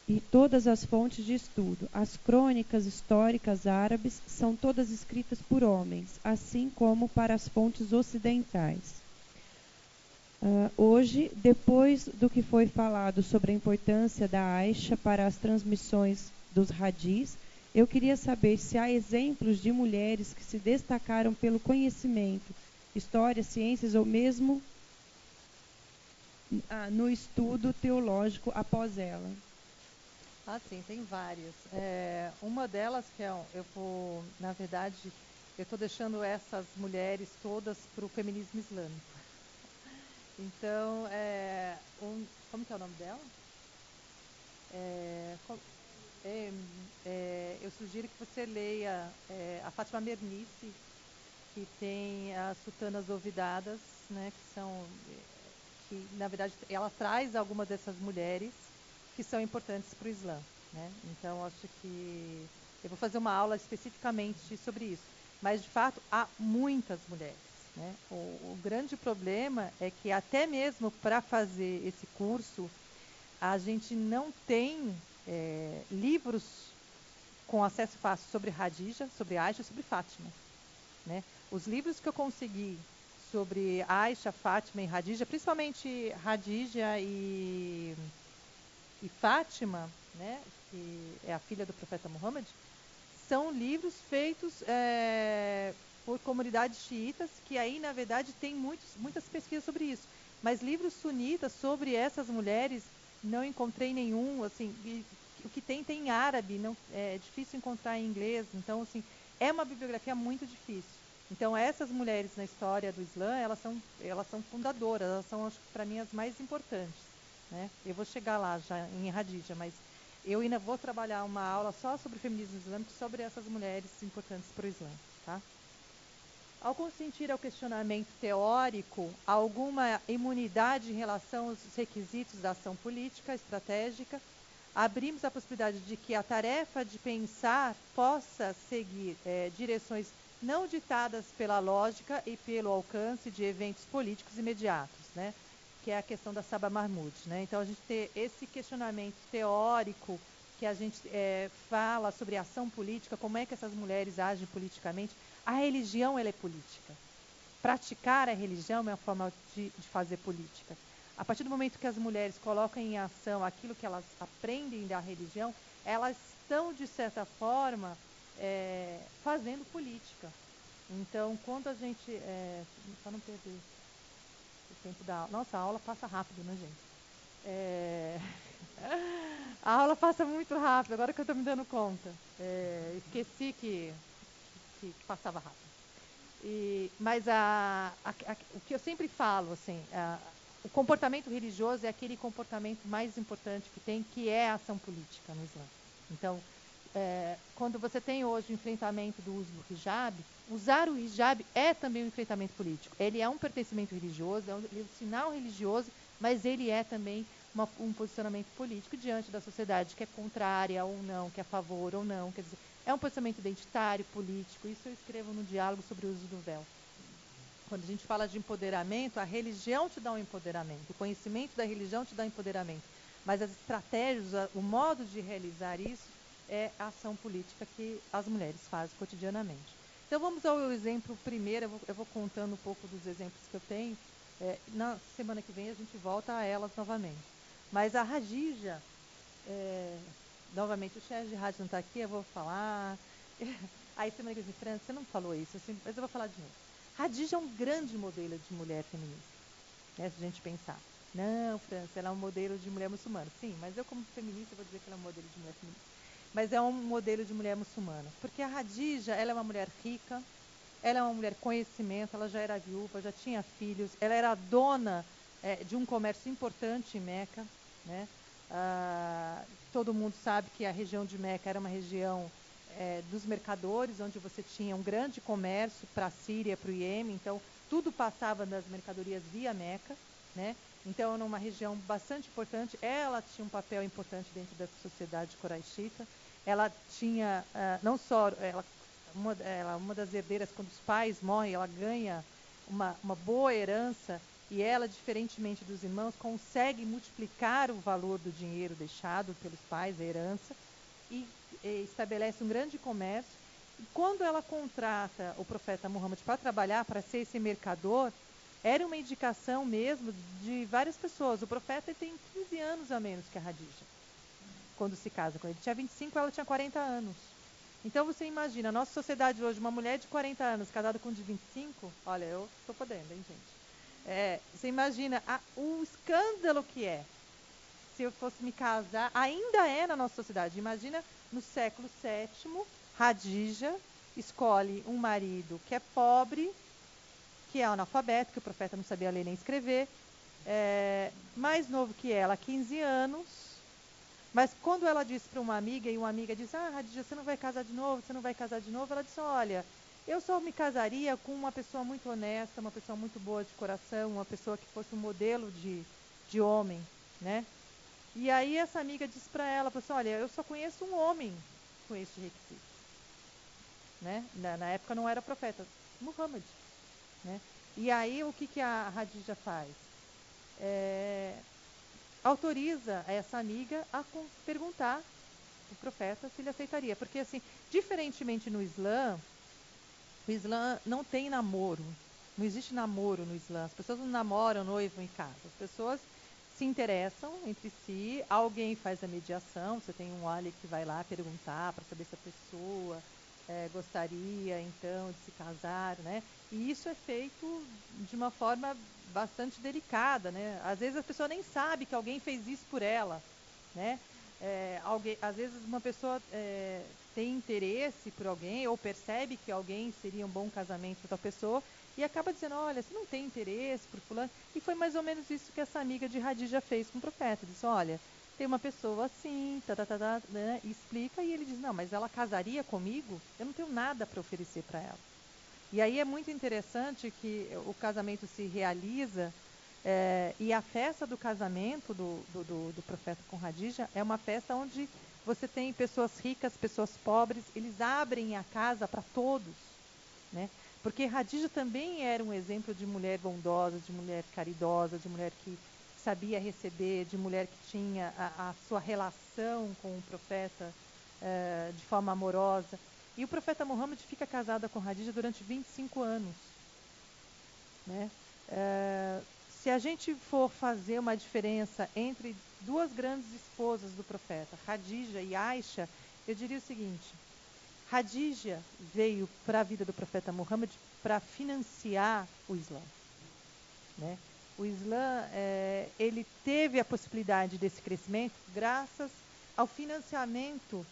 e todas as fontes de estudo. As crônicas históricas árabes são todas escritas por homens, assim como para as fontes ocidentais. Hoje, depois do que foi falado sobre a importância da Aisha para as transmissões dos hadis, eu queria saber se há exemplos de mulheres que se destacaram pelo conhecimento, história, ciências ou mesmo no estudo teológico após ela. Sim, tem várias. Uma delas que na verdade, eu estou deixando essas mulheres todas para o feminismo islâmico. Então, como que é o nome dela? Eu sugiro que você leia a Fátima Mernissi, que tem as Sultanas Olvidadas, né, que na verdade ela traz algumas dessas mulheres que são importantes para o Islã. Né? Então, acho que eu vou fazer uma aula especificamente sobre isso. Mas, de fato, há muitas mulheres. Né? O grande problema é que até mesmo para fazer esse curso, a gente não tem livros com acesso fácil sobre Hadija, sobre Aisha e sobre Fátima. Né? Os livros que eu consegui sobre Aisha, Fátima e Hadija, principalmente Hadija e Fátima, né, que é a filha do profeta Muhammad, são livros feitos por comunidades xiitas, que aí, na verdade, tem muitas pesquisas sobre isso. Mas livros sunitas sobre essas mulheres não encontrei nenhum, assim, o que tem em árabe, não, é difícil encontrar em inglês, então, assim, é uma bibliografia muito difícil. Então, essas mulheres na história do Islã, elas são fundadoras, elas são, acho que, para mim, as mais importantes, né? Eu vou chegar lá já em Hadija, mas eu ainda vou trabalhar uma aula só sobre feminismo islâmico, sobre essas mulheres importantes para o Islã, tá? Ao consentir ao questionamento teórico, há alguma imunidade em relação aos requisitos da ação política estratégica, abrimos a possibilidade de que a tarefa de pensar possa seguir direções não ditadas pela lógica e pelo alcance de eventos políticos imediatos, né? Que é a questão da Saba Mahmoud, né? Então, a gente tem esse questionamento teórico que a gente fala sobre ação política, como é que essas mulheres agem politicamente. A religião, ela é política. Praticar a religião é uma forma de fazer política. A partir do momento que as mulheres colocam em ação aquilo que elas aprendem da religião, elas estão, de certa forma, fazendo política. Então, quando a gente... só não perder o tempo da aula. Nossa, a aula passa rápido, né, gente? A aula passa muito rápido, agora que eu estou me dando conta. Esqueci que passava rápido. Mas o que eu sempre falo, assim, o comportamento religioso é aquele comportamento mais importante que tem, que é a ação política no Islã. Então, quando você tem hoje o enfrentamento do uso do hijab, usar o hijab é também um enfrentamento político. Ele é um pertencimento religioso, ele é um sinal religioso, mas ele é também um posicionamento político diante da sociedade, que é contrária ou não, que é a favor ou não. Quer dizer, é um posicionamento identitário, político. Isso eu escrevo no diálogo sobre o uso do véu. Quando a gente fala de empoderamento, a religião te dá um empoderamento, o conhecimento da religião te dá um empoderamento. Mas as estratégias, o modo de realizar isso é a ação política que as mulheres fazem cotidianamente. Então vamos ao exemplo primeiro, eu vou contando um pouco dos exemplos que eu tenho. Na semana que vem a gente volta a elas novamente. Mas a Hadija, novamente, o chefe de rádio não está aqui, eu vou falar. Aí semana que vem, França, você não falou isso, assim, mas eu vou falar de novo. Hadija é um grande modelo de mulher feminista, né, se a gente pensar. Não, França, ela é um modelo de mulher muçulmana. Sim, mas eu como feminista vou dizer que ela é um modelo de mulher feminista. Mas é um modelo de mulher muçulmana. Porque a Hadija, ela é uma mulher rica, ela é uma mulher conhecimento, ela já era viúva, já tinha filhos, ela era dona de um comércio importante em Meca, né? Todo mundo sabe que a região de Meca era uma região dos mercadores, onde você tinha um grande comércio para a Síria, para o Iêmen, então tudo passava das mercadorias via Meca, né? Então era uma região bastante importante, ela tinha um papel importante dentro da sociedade coraixita, ela tinha, não só, uma das herdeiras, quando os pais morrem, ela ganha uma boa herança, e ela, diferentemente dos irmãos, consegue multiplicar o valor do dinheiro deixado pelos pais, a herança, e estabelece um grande comércio. E quando ela contrata o profeta Muhammad para trabalhar, para ser esse mercador, era uma indicação mesmo de várias pessoas. O profeta tem 15 anos a menos que a Hadija, quando se casa com ele. Ele tinha 25, ela tinha 40 anos. Então você imagina, a nossa sociedade hoje, uma mulher de 40 anos casada com um de 25, olha, eu estou podendo, hein, gente? Você imagina o escândalo que é. Se eu fosse me casar, ainda é na nossa sociedade. Imagina, no século VII, Hadija escolhe um marido que é pobre, que é analfabeto, que o profeta não sabia ler nem escrever, mais novo que ela, 15 anos. Mas quando ela disse para uma amiga, e uma amiga disse, Hadija, você não vai casar de novo, você não vai casar de novo, ela disse, olha, eu só me casaria com uma pessoa muito honesta, uma pessoa muito boa de coração, uma pessoa que fosse um modelo de homem, né? E aí essa amiga disse para ela, assim, olha, eu só conheço um homem com esse requisito, né? Na época não era profeta, Muhammad, né? E aí o que a Hadija faz? Autoriza essa amiga a perguntar o profeta se ele aceitaria, porque assim, diferentemente no Islã, o Islã não tem namoro, não existe namoro no Islã, as pessoas não namoram, noivam em casa, as pessoas se interessam entre si, alguém faz a mediação, você tem um ali que vai lá perguntar para saber se a pessoa gostaria então de se casar, né? E isso é feito de uma forma bastante delicada, né? Às vezes a pessoa nem sabe que alguém fez isso por ela, né? Às vezes uma pessoa tem interesse por alguém ou percebe que alguém seria um bom casamento para outra pessoa e acaba dizendo, olha, você não tem interesse por fulano. E foi mais ou menos isso que essa amiga de Hadija fez com o profeta. Disse, olha, tem uma pessoa assim, né? E explica, e ele diz, não, mas ela casaria comigo? Eu não tenho nada para oferecer para ela. E aí é muito interessante que o casamento se realiza e a festa do casamento do profeta com Hadija é uma festa onde você tem pessoas ricas, pessoas pobres, eles abrem a casa para todos, né? Porque Hadija também era um exemplo de mulher bondosa, de mulher caridosa, de mulher que sabia receber, de mulher que tinha a sua relação com o profeta de forma amorosa. E o profeta Muhammad fica casado com Hadija durante 25 anos, né? Se a gente for fazer uma diferença entre duas grandes esposas do profeta, Hadija e Aisha, eu diria o seguinte: Hadija veio para a vida do profeta Muhammad para financiar o Islã, né? O Islã, ele teve a possibilidade desse crescimento graças ao financiamento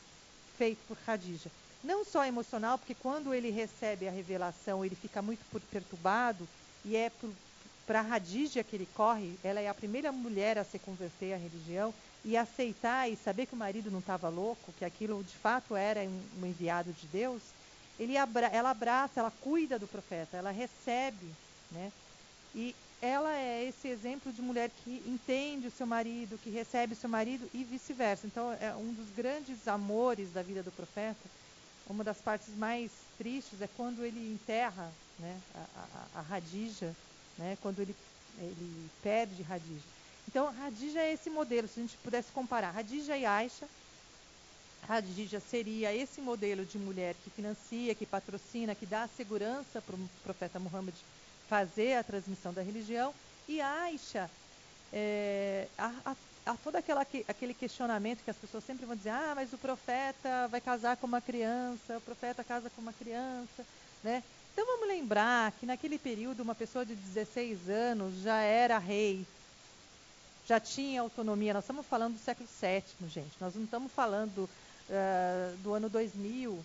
feito por Hadija. Não só emocional, porque quando ele recebe a revelação, ele fica muito perturbado, e é para Hadija que ele corre. Ela é a primeira mulher a se converter à religião e aceitar e saber que o marido não estava louco, que aquilo de fato era um enviado de Deus. Ela abraça, ela cuida do profeta, ela recebe, né? E ela é esse exemplo de mulher que entende o seu marido, que recebe o seu marido e vice-versa. Então, é um dos grandes amores da vida do profeta. Uma das partes mais tristes é quando ele enterra, né, a Hadija, né, quando ele perde Hadija. Então, Hadija é esse modelo, se a gente pudesse comparar Hadija e Aisha. Hadija seria esse modelo de mulher que financia, que patrocina, que dá segurança para o profeta Muhammad fazer a transmissão da religião. E Aisha, há todo aquele questionamento que as pessoas sempre vão dizer, mas o profeta vai casar com uma criança, o profeta casa com uma criança, né? Então vamos lembrar que naquele período uma pessoa de 16 anos já era rei, já tinha autonomia. Nós estamos falando do século VII, gente, nós não estamos falando do ano 2000,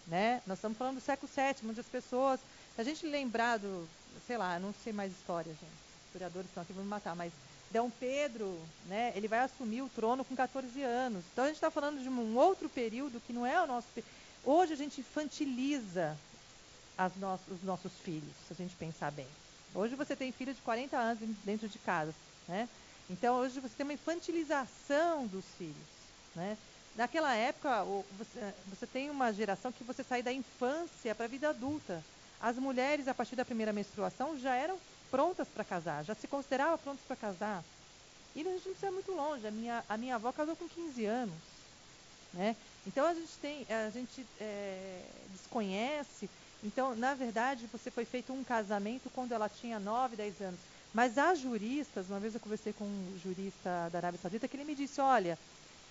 né? Nós estamos falando do século VII, onde as pessoas, se a gente lembrar sei lá, não sei mais história, gente, os historiadores estão aqui, vão me matar, mas Dom Pedro, né, ele vai assumir o trono com 14 anos. Então a gente está falando de um outro período que não é o nosso. Hoje a gente infantiliza os nossos filhos, se a gente pensar bem. Hoje você tem filho de 40 anos dentro de casa, né? Então hoje você tem uma infantilização dos filhos, né? Naquela época, você tem uma geração que você sai da infância para a vida adulta. As mulheres, a partir da primeira menstruação, já eram prontas para casar, já se consideravam prontas para casar. E a gente não precisa muito longe. A minha avó casou com 15 anos, né? Então a gente desconhece. Então, na verdade, você foi feito um casamento quando ela tinha 9, 10 anos. Mas há juristas, uma vez eu conversei com um jurista da Arábia Saudita, que ele me disse, olha,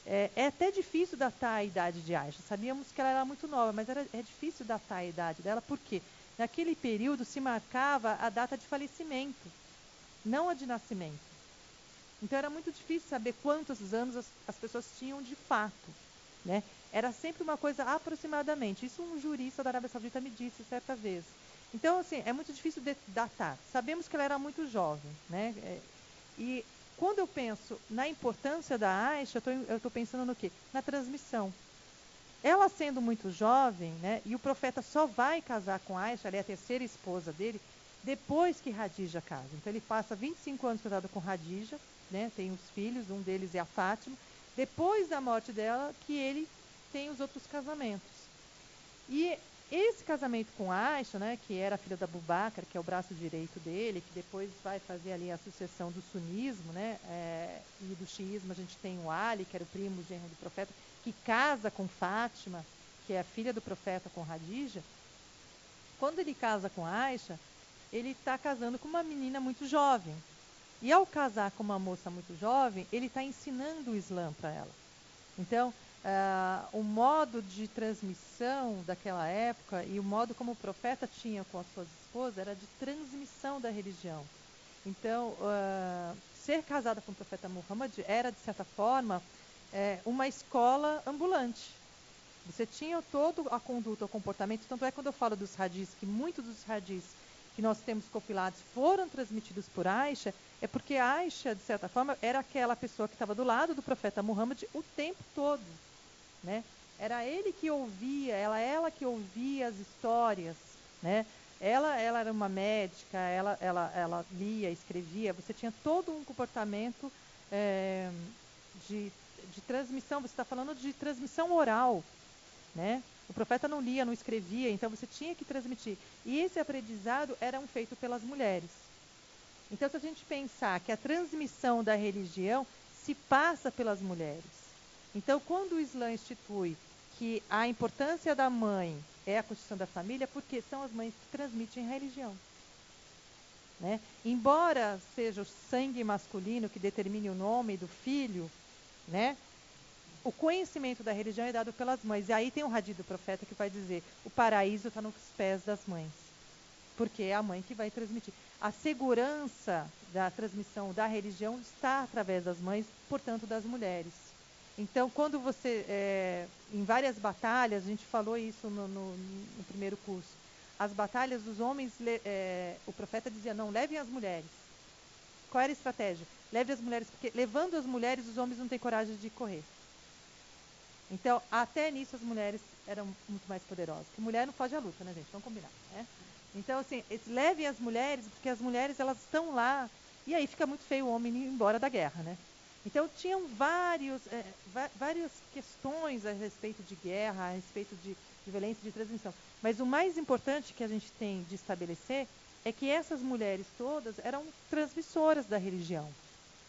é até difícil datar a idade de Aisha. Sabíamos que ela era muito nova, mas é difícil datar a idade dela, por quê? Naquele período se marcava a data de falecimento, não a de nascimento. Então era muito difícil saber quantos anos as pessoas tinham de fato, né? Era sempre uma coisa aproximadamente. Isso um jurista da Arábia Saudita me disse certa vez. Então, assim, é muito difícil datar. Sabemos que ela era muito jovem, né? E quando eu penso na importância da Aisha, eu estou pensando no quê? Na transmissão. Ela sendo muito jovem, né, e o profeta só vai casar com Aisha, ela é a terceira esposa dele, depois que Hadija casa. Então ele passa 25 anos casado com Hadija, né, tem os filhos, um deles é a Fátima. Depois da morte dela, que ele tem os outros casamentos. E esse casamento com Aisha, né, que era a filha da Abu Bakr, que é o braço direito dele, que depois vai fazer ali a sucessão do sunismo, né, e do xiismo, a gente tem o Ali, que era o primo genro do profeta, que casa com Fátima, que é a filha do profeta com Hadija. Quando ele casa com Aisha, ele está casando com uma menina muito jovem. E ao casar com uma moça muito jovem, ele está ensinando o Islã para ela. Então, o modo de transmissão daquela época e o modo como o profeta tinha com as suas esposas era de transmissão da religião. Então, ser casada com o profeta Muhammad era, de certa forma, uma escola ambulante. Você tinha toda a conduta, o comportamento. Tanto é quando eu falo dos hadis, que muitos dos hadis que nós temos compilados foram transmitidos por Aisha, é porque Aisha, de certa forma, era aquela pessoa que estava do lado do profeta Muhammad o tempo todo, né? Era ele que ouvia, ela que ouvia as histórias, né? Ela era uma médica, ela lia, escrevia. Você tinha todo um comportamento de, de transmissão. Você está falando de transmissão oral, né? O profeta não lia, não escrevia, então você tinha que transmitir. E esse aprendizado era feito pelas mulheres. Então, se a gente pensar que a transmissão da religião se passa pelas mulheres. Então, quando o Islã institui que a importância da mãe é a constituição da família, porque são as mães que transmitem a religião, né? Embora seja o sangue masculino que determine o nome do filho, né? O conhecimento da religião é dado pelas mães. E aí tem um hadith do profeta que vai dizer: o paraíso está nos pés das mães, porque é a mãe que vai transmitir. A segurança da transmissão da religião está através das mães, portanto, das mulheres. Então, quando você, em várias batalhas, a gente falou isso no primeiro curso, as batalhas dos homens, o profeta dizia: não, levem as mulheres. Qual era a estratégia? Leve as mulheres, porque levando as mulheres, os homens não têm coragem de correr. Então, até nisso as mulheres eram muito mais poderosas. Porque mulher não foge à luta, né, gente? Vamos combinar, né? Então, assim, levem as mulheres, porque as mulheres, elas estão lá, e aí fica muito feio o homem ir embora da guerra, né? Então, tinham várias questões a respeito de guerra, a respeito de violência, de transmissão. Mas o mais importante que a gente tem de estabelecer é que essas mulheres todas eram transmissoras da religião,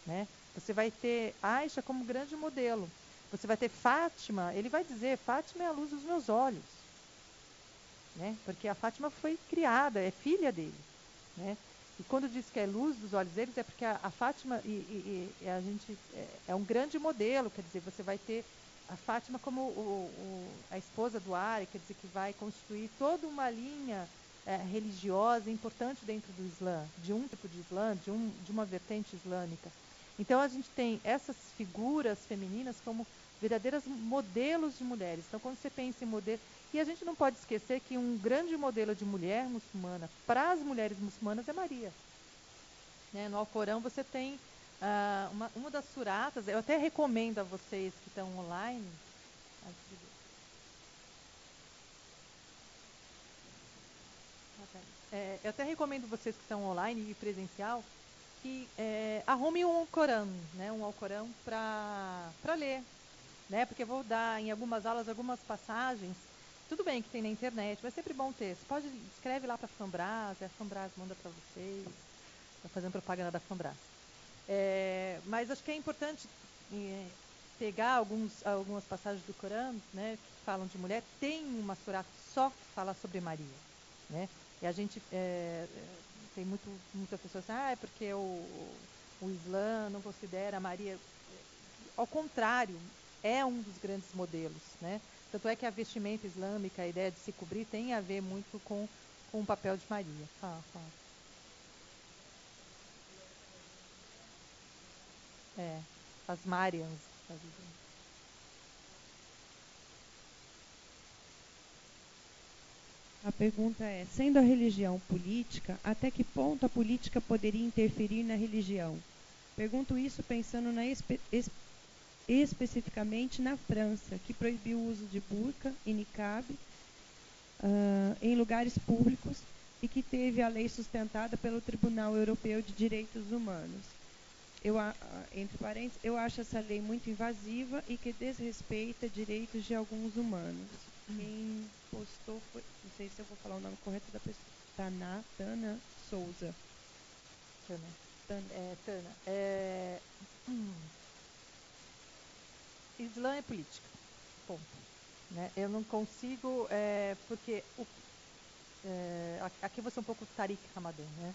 né? Você vai ter Aisha como grande modelo. Você vai ter Fátima, ele vai dizer: Fátima é a luz dos meus olhos, né? Porque a Fátima foi criada, é filha dele, né? E quando diz que é luz dos olhos deles, é porque a Fátima a gente é um grande modelo. Quer dizer, você vai ter a Fátima como a esposa do Ali, quer dizer, que vai constituir toda uma linha religiosa importante dentro do Islã, de um tipo de Islã, de uma vertente islâmica. Então a gente tem essas figuras femininas como verdadeiros modelos de mulheres. Então, quando você pensa em modelo, e a gente não pode esquecer que um grande modelo de mulher muçulmana para as mulheres muçulmanas é Maria, né? No Alcorão você tem uma das suratas. Eu até recomendo a vocês que estão online. Eu até recomendo vocês que estão online e presencial que arrume um Alcorão, né? Um Alcorão para ler, né? Porque eu vou dar em algumas aulas algumas passagens. Tudo bem que tem na internet, mas é sempre bom ter. Você pode escreve lá para a Fambras, a Fambras manda para vocês. Está fazendo propaganda da Fambras. Mas acho que é importante pegar algumas passagens do Corão, né, que falam de mulher. Tem uma surata só que fala sobre Maria, né? E a gente tem muitas pessoas assim: é porque o Islã não considera a Maria. Ao contrário, é um dos grandes modelos, né? Tanto é que a vestimenta islâmica, a ideia de se cobrir, tem a ver muito com o papel de Maria. Fala. As Marians. A pergunta é: sendo a religião política, até que ponto a política poderia interferir na religião? Pergunto isso pensando especificamente na França, que proibiu o uso de burca e niqab em lugares públicos e que teve a lei sustentada pelo Tribunal Europeu de Direitos Humanos. Entre parênteses, eu acho essa lei muito invasiva e que desrespeita direitos de alguns humanos. Quem postou foi, não sei se eu vou falar o nome correto da pessoa, Tana Souza. Tana. Islã é política. Ponto. Né? Eu não consigo, porque aqui eu vou ser um pouco Tariq Ramadan, né?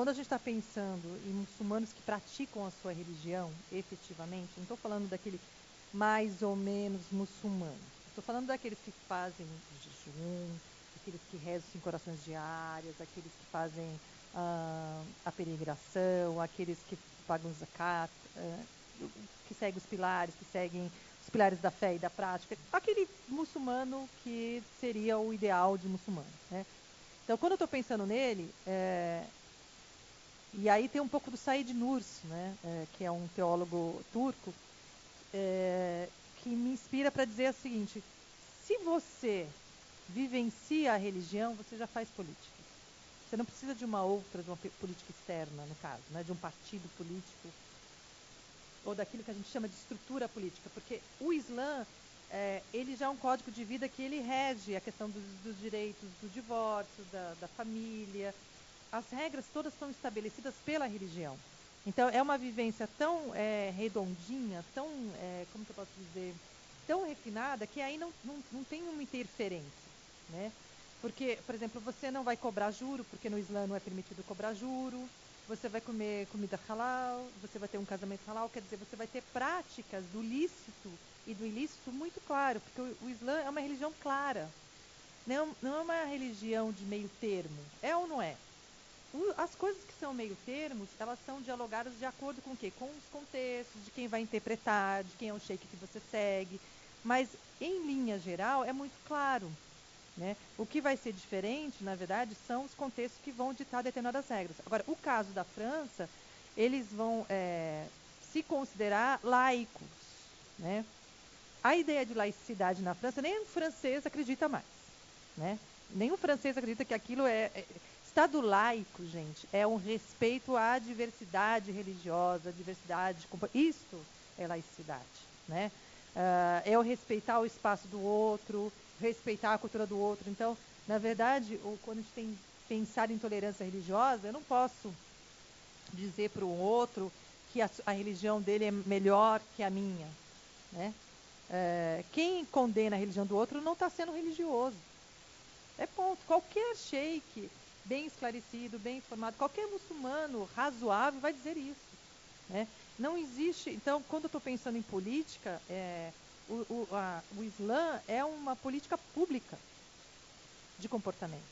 quando a gente está pensando em muçulmanos que praticam a sua religião, efetivamente, não estou falando daquele mais ou menos muçulmano. Estou falando daqueles que fazem jejum, aqueles que rezam 5 orações diárias, aqueles que fazem a peregrinação, aqueles que pagam zakat, que seguem os pilares da fé e da prática, aquele muçulmano que seria o ideal de muçulmano, né? Então, quando eu estou pensando nele, e aí tem um pouco do Said Nursi, né, que é um teólogo turco, que me inspira para dizer o seguinte: se você vivencia a religião, você já faz política. Você não precisa de uma política externa, no caso, né, de um partido político, ou daquilo que a gente chama de estrutura política, porque o Islã, ele já é um código de vida que ele rege a questão dos direitos do divórcio, da família. As regras todas são estabelecidas pela religião. Então, é uma vivência tão redondinha, tão, como que eu posso dizer, tão refinada, que aí não tem uma interferência, né? Porque, por exemplo, você não vai cobrar juro, porque no Islã não é permitido cobrar juro, você vai comer comida halal, você vai ter um casamento halal, quer dizer, você vai ter práticas do lícito e do ilícito muito claro, porque o Islã é uma religião clara, não é uma religião de meio termo, é ou não é? As coisas que são meio termos, elas são dialogadas de acordo com o quê? Com os contextos, de quem vai interpretar, de quem é o sheik que você segue. Mas, em linha geral, é muito claro, né? O que vai ser diferente, na verdade, são os contextos que vão ditar determinadas regras. Agora, o caso da França, eles vão se considerar laicos, né? A ideia de laicidade na França, nem o francês acredita mais, né? Nenhum francês acredita que aquilo Estado laico, gente, é um respeito à diversidade religiosa, Isso é laicidade, né? É o respeitar o espaço do outro, respeitar a cultura do outro. Então, na verdade, quando a gente tem pensar em tolerância religiosa, eu não posso dizer para o outro que a religião dele é melhor que a minha, né? Quem condena a religião do outro não está sendo religioso. É ponto. Qualquer sheik bem esclarecido, bem informado, qualquer muçulmano razoável vai dizer isso, né? Não existe. Então, quando eu estou pensando em política, o Islã é uma política pública de comportamento,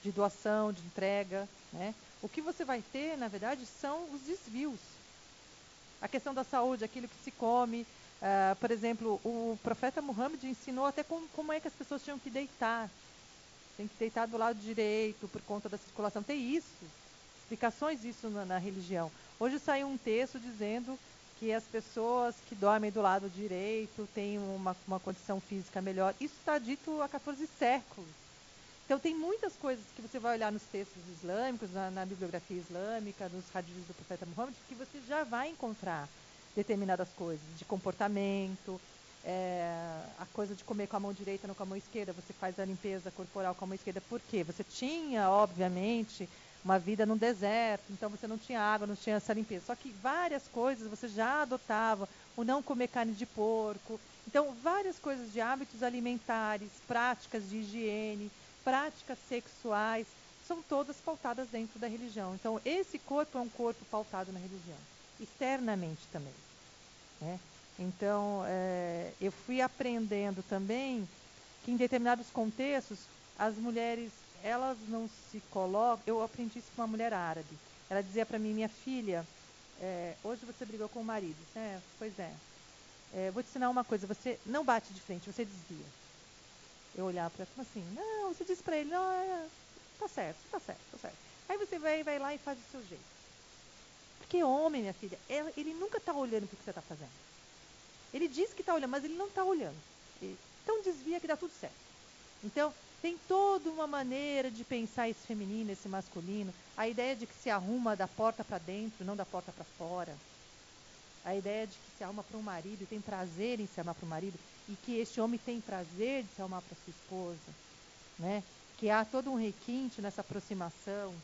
de doação, de entrega, né? O que você vai ter, na verdade, são os desvios. A questão da saúde, aquilo que se come. Por exemplo, o profeta Muhammad ensinou até como é que as pessoas tinham que deitar. Tem que deitar do lado direito por conta da circulação. Tem explicações disso na religião. Hoje saiu um texto dizendo que as pessoas que dormem do lado direito têm uma condição física melhor. Isso está dito há 14 séculos. Então tem muitas coisas que você vai olhar nos textos islâmicos, na bibliografia islâmica, nos hadiths do profeta Muhammad, que você já vai encontrar determinadas coisas de comportamento, a coisa de comer com a mão direita, não com a mão esquerda, você faz a limpeza corporal com a mão esquerda. Por quê? Você tinha, obviamente, uma vida no deserto, então você não tinha água, não tinha essa limpeza. Só que várias coisas você já adotava, o não comer carne de porco. Então, várias coisas de hábitos alimentares, práticas de higiene, práticas sexuais, são todas pautadas dentro da religião. Então, esse corpo é um corpo pautado na religião, externamente também, né? Então, eu fui aprendendo também que em determinados contextos, as mulheres, elas não se colocam... Eu aprendi isso com uma mulher árabe. Ela dizia para mim: minha filha, hoje você brigou com o marido. Pois é. Vou te ensinar uma coisa, você não bate de frente, você desvia. Eu olhava para ela, como assim? Não, você diz para ele: não, tá certo, tá certo, tá certo. Aí você vai lá e faz do seu jeito. Porque homem, minha filha, ele nunca está olhando para o que você está fazendo. Ele diz que está olhando, mas ele não está olhando. Então desvia que dá tudo certo. Então, tem toda uma maneira de pensar esse feminino, esse masculino. A ideia de que se arruma da porta para dentro, não da porta para fora. A ideia de que se arruma para um marido e tem prazer em se arrumar para o marido. E que este homem tem prazer de se arrumar para sua esposa, né? Que há todo um requinte nessa aproximação.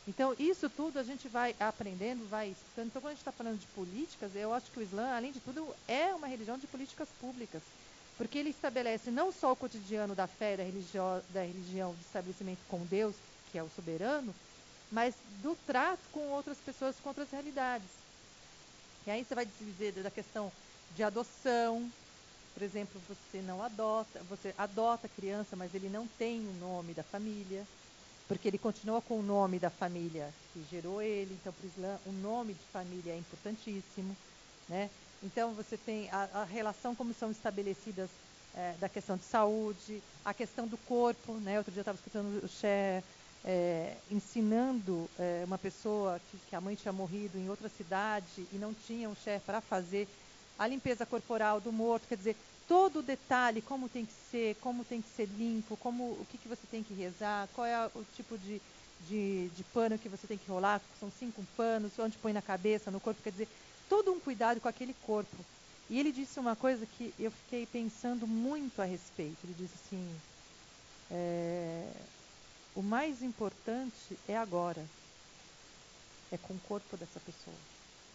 Então, isso tudo a gente vai aprendendo, vai estudando. Então, quando a gente está falando de políticas, eu acho que o Islã, além de tudo, é uma religião de políticas públicas. Porque ele estabelece não só o cotidiano da fé, da religião, do estabelecimento com Deus, que é o soberano, mas do trato com outras pessoas, com outras realidades. E aí você vai dizer da questão de adoção. Por exemplo, você adota a criança, mas ele não tem o nome da família, porque ele continua com o nome da família que gerou ele. Então, para o Islã, o nome de família é importantíssimo, né? Então, você tem a relação, como são estabelecidas da questão de saúde, a questão do corpo, né? Outro dia eu estava escutando o Cher ensinando uma pessoa que a mãe tinha morrido em outra cidade e não tinha um Cher para fazer a limpeza corporal do morto, quer dizer, todo o detalhe, como tem que ser limpo, o que você tem que rezar, qual é o tipo de pano que você tem que rolar, são 5 panos, onde põe na cabeça, no corpo, quer dizer, todo um cuidado com aquele corpo. E ele disse uma coisa que eu fiquei pensando muito a respeito. Ele disse assim, o mais importante é agora, é com o corpo dessa pessoa,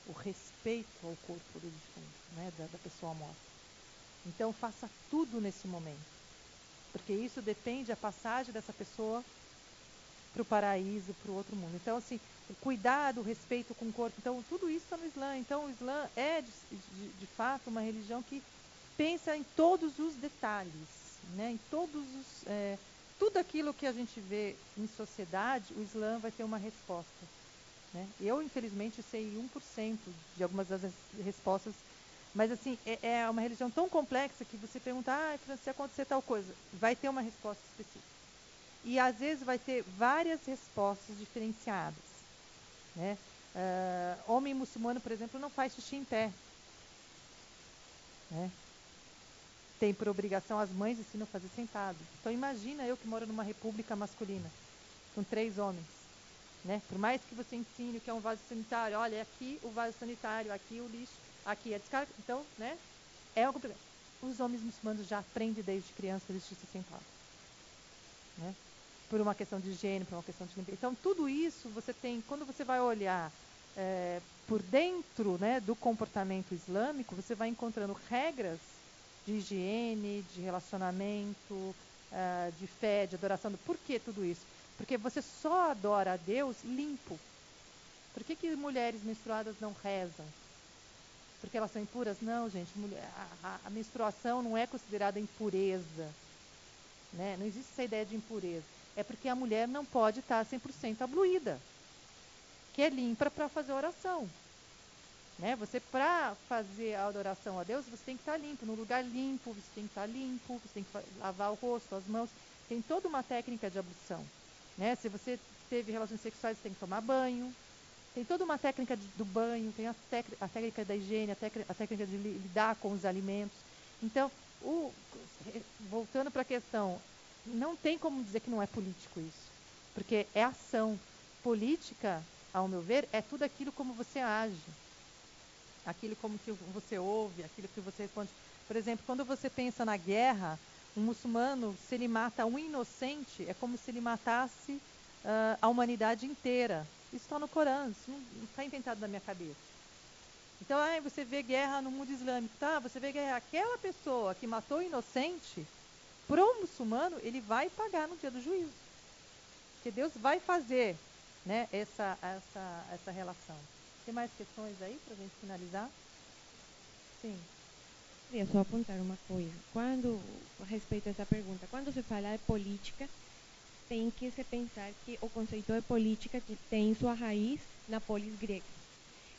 o respeito ao corpo do defunto, né, da pessoa morta. Então faça tudo nesse momento, porque isso depende da passagem dessa pessoa para o paraíso, para o outro mundo. Então, assim, o cuidado, o respeito com o corpo, então tudo isso está no Islã. Então o Islã é, de fato, uma religião que pensa em todos os detalhes, né? Em todos os... tudo aquilo que a gente vê em sociedade, o Islã vai ter uma resposta, né? Eu, infelizmente, sei 1% de algumas das respostas, mas assim, é uma religião tão complexa que você pergunta, se acontecer tal coisa, vai ter uma resposta específica. E às vezes vai ter várias respostas diferenciadas, né? Homem muçulmano, por exemplo, não faz xixi em pé, né? Tem por obrigação, as mães ensinam a fazer sentado. Então imagina eu que moro numa república masculina, com 3 homens, né? Por mais que você ensine o que é um vaso sanitário, olha, aqui o vaso sanitário, aqui o lixo, aqui a descarga, então, né? É uma complicação. Os homens muçulmanos já aprendem desde criança a fazer xixi sentado, né? Por uma questão de higiene, por uma questão de limpeza. Então, tudo isso você tem, quando você vai olhar por dentro, né, do comportamento islâmico, você vai encontrando regras de higiene, de relacionamento, de fé, de adoração. Por que tudo isso? Porque você só adora a Deus limpo. Por que mulheres menstruadas não rezam? Porque elas são impuras? Não, gente. A menstruação não é considerada impureza, né? Não existe essa ideia de impureza. É porque a mulher não pode estar 100% abluída, que é limpa para fazer oração, né? Você, para fazer a adoração a Deus, você tem que estar limpo, no lugar limpo, você tem que estar limpo, você tem que lavar o rosto, as mãos. Tem toda uma técnica de ablução, né? Se você teve relações sexuais, você tem que tomar banho. Tem toda uma técnica do banho, tem a técnica da higiene, a técnica de lidar com os alimentos. Então, voltando para a questão, não tem como dizer que não é político isso, porque é ação. Política, ao meu ver, é tudo aquilo como você age, aquilo como que você ouve, aquilo que você responde. Por exemplo, quando você pensa na guerra, um muçulmano, se ele mata um inocente, é como se ele matasse a humanidade inteira. Isso está no Corão, isso não está inventado na minha cabeça. Então, você vê guerra no mundo islâmico, tá? Você vê guerra, aquela pessoa que matou o inocente, para o muçulmano, ele vai pagar no dia do juízo. Porque Deus vai fazer, né, essa relação. Tem mais questões aí para a gente finalizar? Sim. Queria só apontar uma coisa. A respeito dessa pergunta, quando se fala de política, tem que se pensar que o conceito de política tem sua raiz na polis grega.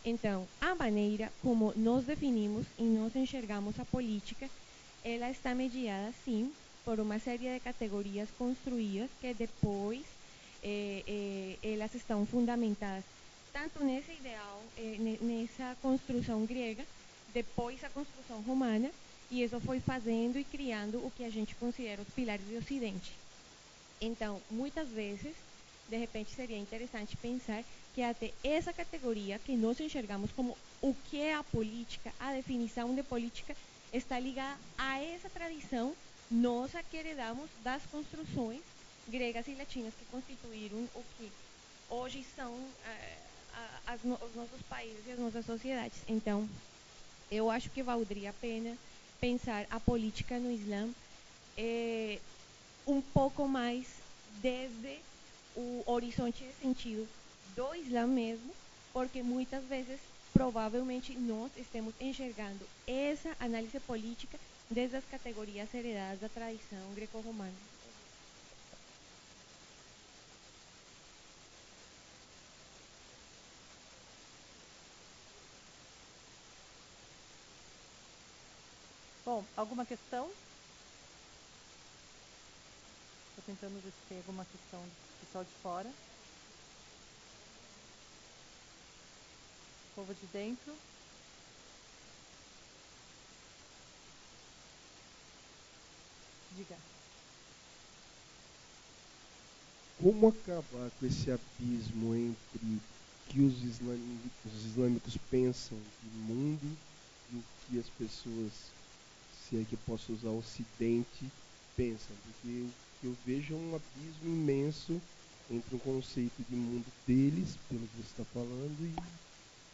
Então, a maneira como nós definimos e nós enxergamos a política, ela está mediada, sim, por uma série de categorias construídas que depois elas estão fundamentadas tanto nesse ideal, nessa construção grega, depois a construção romana, e isso foi fazendo e criando o que a gente considera os pilares do Ocidente. Então, muitas vezes, de repente, seria interessante pensar que até essa categoria que nós enxergamos como o que é a política, a definição de política, está ligada a essa tradição nossa que heredamos das construções gregas e latinas que constituíram o que hoje são os nossos países e as nossas sociedades. Então, eu acho que valeria a pena pensar a política no Islã um pouco mais desde o horizonte de sentido do Islã mesmo, porque muitas vezes, provavelmente, nós estamos enxergando essa análise política desde as categorias heredadas da tradição greco-romana. Bom, alguma questão? Estou tentando ver se tem alguma questão do pessoal de fora. Povo de dentro. Diga. Como acabar com esse abismo entre o que os islâmicos pensam de mundo e o que as pessoas, se é que eu posso usar o ocidente, pensam? Porque o que eu vejo é um abismo imenso entre o conceito de mundo deles, pelo que você está falando, e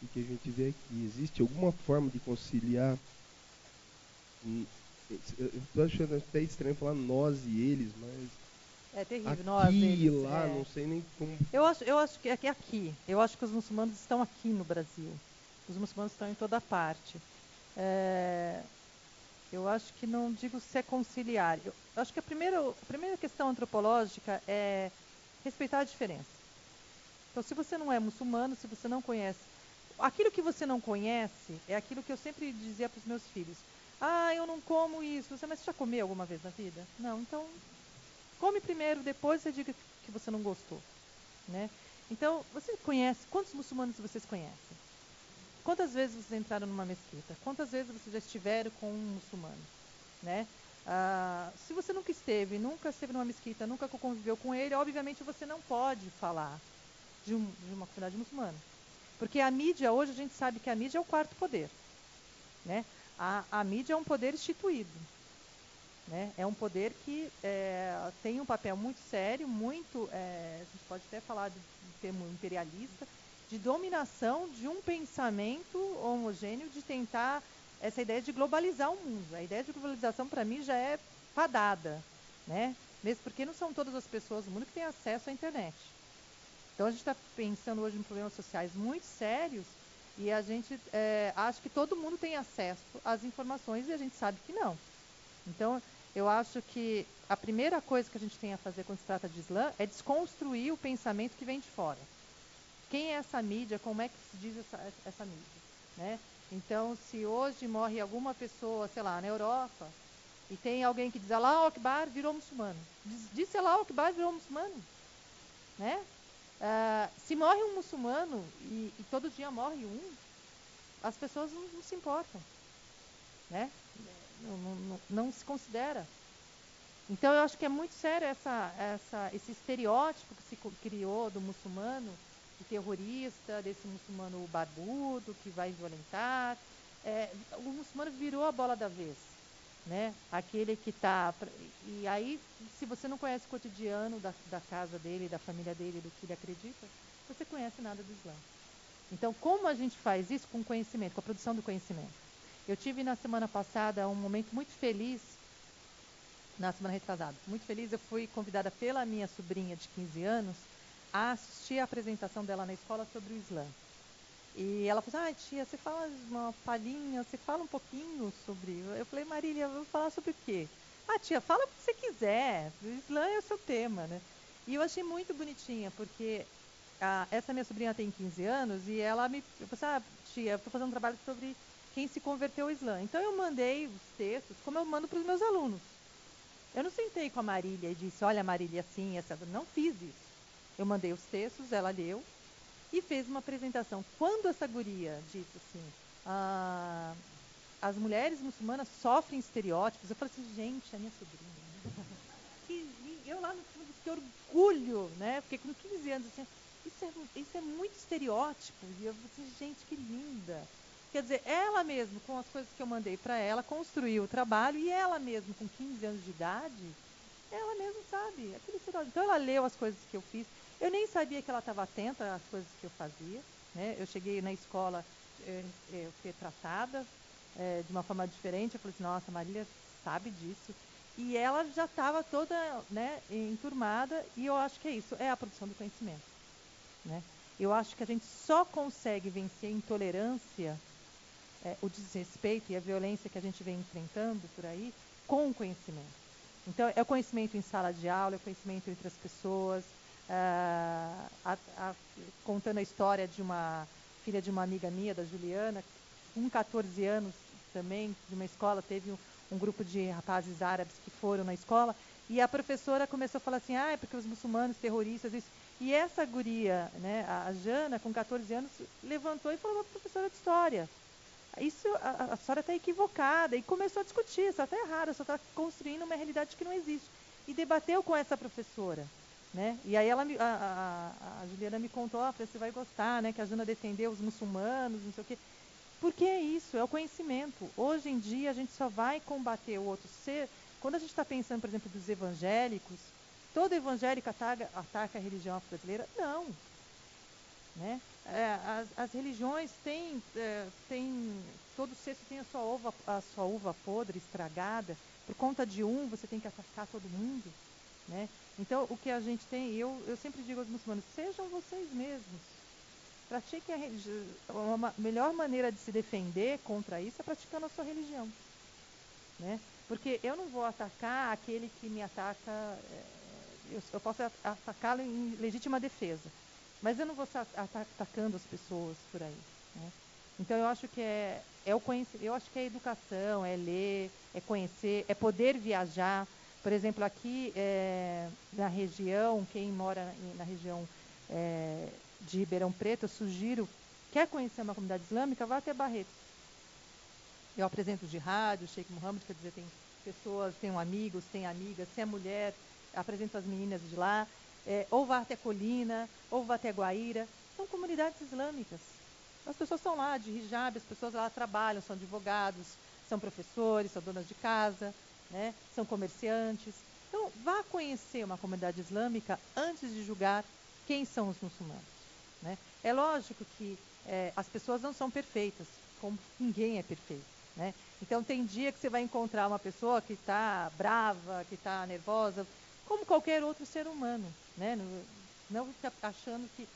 o que a gente vê aqui. Existe alguma forma de conciliar? Eu estou achando até estranho falar nós e eles, mas É terrível, aqui nós, e eles, lá, não sei nem como. Eu acho que é aqui. Eu acho que os muçulmanos estão aqui no Brasil. Os muçulmanos estão em toda parte. Eu acho que não digo se é conciliar. Eu acho que a primeira questão antropológica é respeitar a diferença. Então, se você não é muçulmano, se você não conhece, aquilo que você não conhece é aquilo que eu sempre dizia para os meus filhos. Ah, eu não como isso. Mas você já comeu alguma vez na vida? Não, então come primeiro, depois você diga que você não gostou, né? Então, você conhece, quantos muçulmanos vocês conhecem? Quantas vezes vocês entraram numa mesquita? Quantas vezes vocês já estiveram com um muçulmano, né? Se você nunca esteve numa mesquita, nunca conviveu com ele, obviamente você não pode falar de uma comunidade muçulmana. Porque a mídia, hoje a gente sabe que a mídia é o quarto poder, né? A mídia é um poder instituído, né? É um poder que tem um papel muito sério, a gente pode até falar de termo imperialista, de dominação de um pensamento homogêneo, de tentar essa ideia de globalizar o mundo. A ideia de globalização, para mim, já é fadada, né? Mesmo porque não são todas as pessoas do mundo que têm acesso à internet. Então, a gente está pensando hoje em problemas sociais muito sérios e a gente acha que todo mundo tem acesso às informações e a gente sabe que não. Então, eu acho que a primeira coisa que a gente tem a fazer quando se trata de Islã é desconstruir o pensamento que vem de fora. Quem é essa mídia? Como é que se diz essa mídia? Né? Então, se hoje morre alguma pessoa, sei lá, na Europa, e tem alguém que diz Allahu Akbar, virou muçulmano. Disse Allahu Akbar, virou muçulmano. Né? Se morre um muçulmano e todo dia morre um, as pessoas não se importam. Né? Não se considera. Então, eu acho que é muito sério esse estereótipo que se criou do muçulmano, de terrorista, desse muçulmano barbudo que vai violentar. O muçulmano virou a bola da vez, né? Aquele que está... E aí, se você não conhece o cotidiano da casa dele, da família dele, do que ele acredita, você conhece nada do Islã. Então, como a gente faz isso? Com conhecimento, com a produção do conhecimento. Eu tive na semana passada um momento muito feliz, na semana retrasada, muito feliz, eu fui convidada pela minha sobrinha de 15 anos a assistir a apresentação dela na escola sobre o Islã. E ela falou assim, tia, você fala uma palhinha, você fala um pouquinho sobre... Eu falei, Marília, eu vou falar sobre o quê? Tia, fala o que você quiser, o Islã é o seu tema, né? E eu achei muito bonitinha, porque essa minha sobrinha tem 15 anos e eu falei, tia, eu estou fazendo um trabalho sobre quem se converteu ao Islã. Então eu mandei os textos, como eu mando para os meus alunos. Eu não sentei com a Marília e disse, olha, Marília, assim, essa... Não fiz isso. Eu mandei os textos, ela leu e fez uma apresentação. Quando essa guria disse assim, as mulheres muçulmanas sofrem estereótipos, eu falei assim, gente, a minha sobrinha. Eu lá no fundo, que orgulho, né? Porque com 15 anos, assim, isso é muito estereótipo. E eu falei assim, gente, que linda. Quer dizer, ela mesma, com as coisas que eu mandei para ela, construiu o trabalho e ela mesma, com 15 anos de idade, ela mesma sabe, aquele estereótipo. Então ela leu as coisas que eu fiz. Eu nem sabia que ela estava atenta às coisas que eu fazia. Né? Eu cheguei na escola, eu fui tratada de uma forma diferente. Eu falei assim, nossa, a Marília sabe disso. E ela já estava toda, né, enturmada, e eu acho que é isso, é a produção do conhecimento. Né? Eu acho que a gente só consegue vencer a intolerância, o desrespeito e a violência que a gente vem enfrentando por aí com o conhecimento. Então, é o conhecimento em sala de aula, é o conhecimento entre as pessoas, contando a história de uma filha de uma amiga minha, da Juliana, com 14 anos também, de uma escola, teve um grupo de rapazes árabes que foram na escola, e a professora começou a falar assim, é porque os muçulmanos, terroristas, isso. E essa guria, né, a Jana, com 14 anos, levantou e falou para a professora de história, a história está equivocada, e começou a discutir, isso está errado, só está construindo uma realidade que não existe. E debateu com essa professora. Né? E aí a Juliana me contou, você vai gostar, né, que a Jana defendeu os muçulmanos, não sei o quê. Porque é isso, é o conhecimento. Hoje em dia a gente só vai combater o outro ser. Quando a gente está pensando, por exemplo, dos evangélicos, todo evangélico ataca a religião afro-brasileira? Não. Né? As religiões têm, todo cesto tem a sua uva podre, estragada. Por conta de você tem que atacar todo mundo. Né? Então, o que a gente tem, eu sempre digo aos muçulmanos, sejam vocês mesmos. Pratiquem a religião. A melhor maneira de se defender contra isso é praticando a sua religião. Né? Porque eu não vou atacar aquele que me ataca, eu posso atacá-lo em legítima defesa, mas eu não vou estar atacando as pessoas por aí. Né? Então, eu acho que é o conhecimento, eu acho que é educação, é ler, é conhecer, é poder viajar. Por exemplo, aqui na região, quem mora na região de Ribeirão Preto, eu sugiro, quer conhecer uma comunidade islâmica, vá até Barretos. Eu apresento o jihad, o Sheikh Mohammed, quer dizer, tem pessoas, tenho amigos, tem amigas, se é mulher, apresento as meninas de lá, ou vá até Colina, ou vá até Guaíra, são comunidades islâmicas. As pessoas estão lá de hijab, as pessoas lá trabalham, são advogados, são professores, são donas de casa, né? São comerciantes. Então, vá conhecer uma comunidade islâmica antes de julgar quem são os muçulmanos. Né? É lógico que as pessoas não são perfeitas, como ninguém é perfeito. Né? Então, tem dia que você vai encontrar uma pessoa que está brava, que está nervosa, como qualquer outro ser humano. Né? Não fica achando que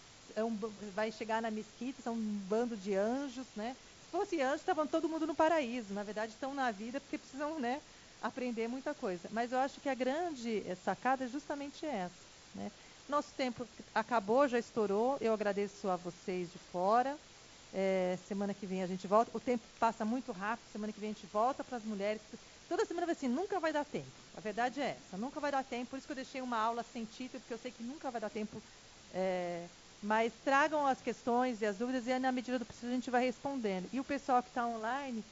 vai chegar na mesquita, são um bando de anjos. Né? Se fosse anjo, estavam todo mundo no paraíso. Na verdade, estão na vida porque precisam, né, aprender muita coisa. Mas eu acho que a grande sacada é justamente essa. Né? Nosso tempo acabou, já estourou. Eu agradeço a vocês de fora. Semana que vem a gente volta. O tempo passa muito rápido. Semana que vem a gente volta para as mulheres. Toda semana vai assim, nunca vai dar tempo. A verdade é essa, nunca vai dar tempo. Por isso que eu deixei uma aula sem título, porque eu sei que nunca vai dar tempo. Mas tragam as questões e as dúvidas e na medida do possível a gente vai respondendo. E o pessoal que está online,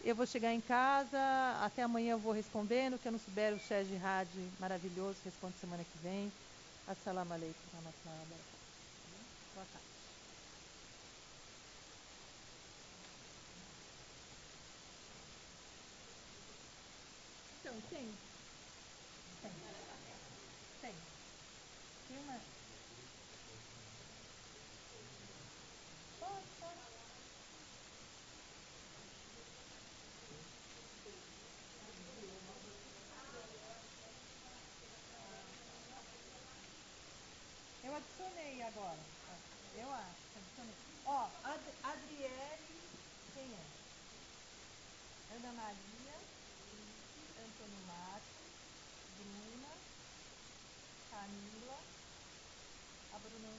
eu vou chegar em casa, até amanhã eu vou respondendo. Que eu não souber, o Sheh Jihad maravilhoso, responde semana que vem. Assalamu alaikum. Boa tarde. Então, tem. Tem uma... Pode. Eu adicionei agora. Eu acho que adicionei. Ó, Adriele, quem é? Ana Maria, Antônio Marcos, Bruna, Camila, a Bruna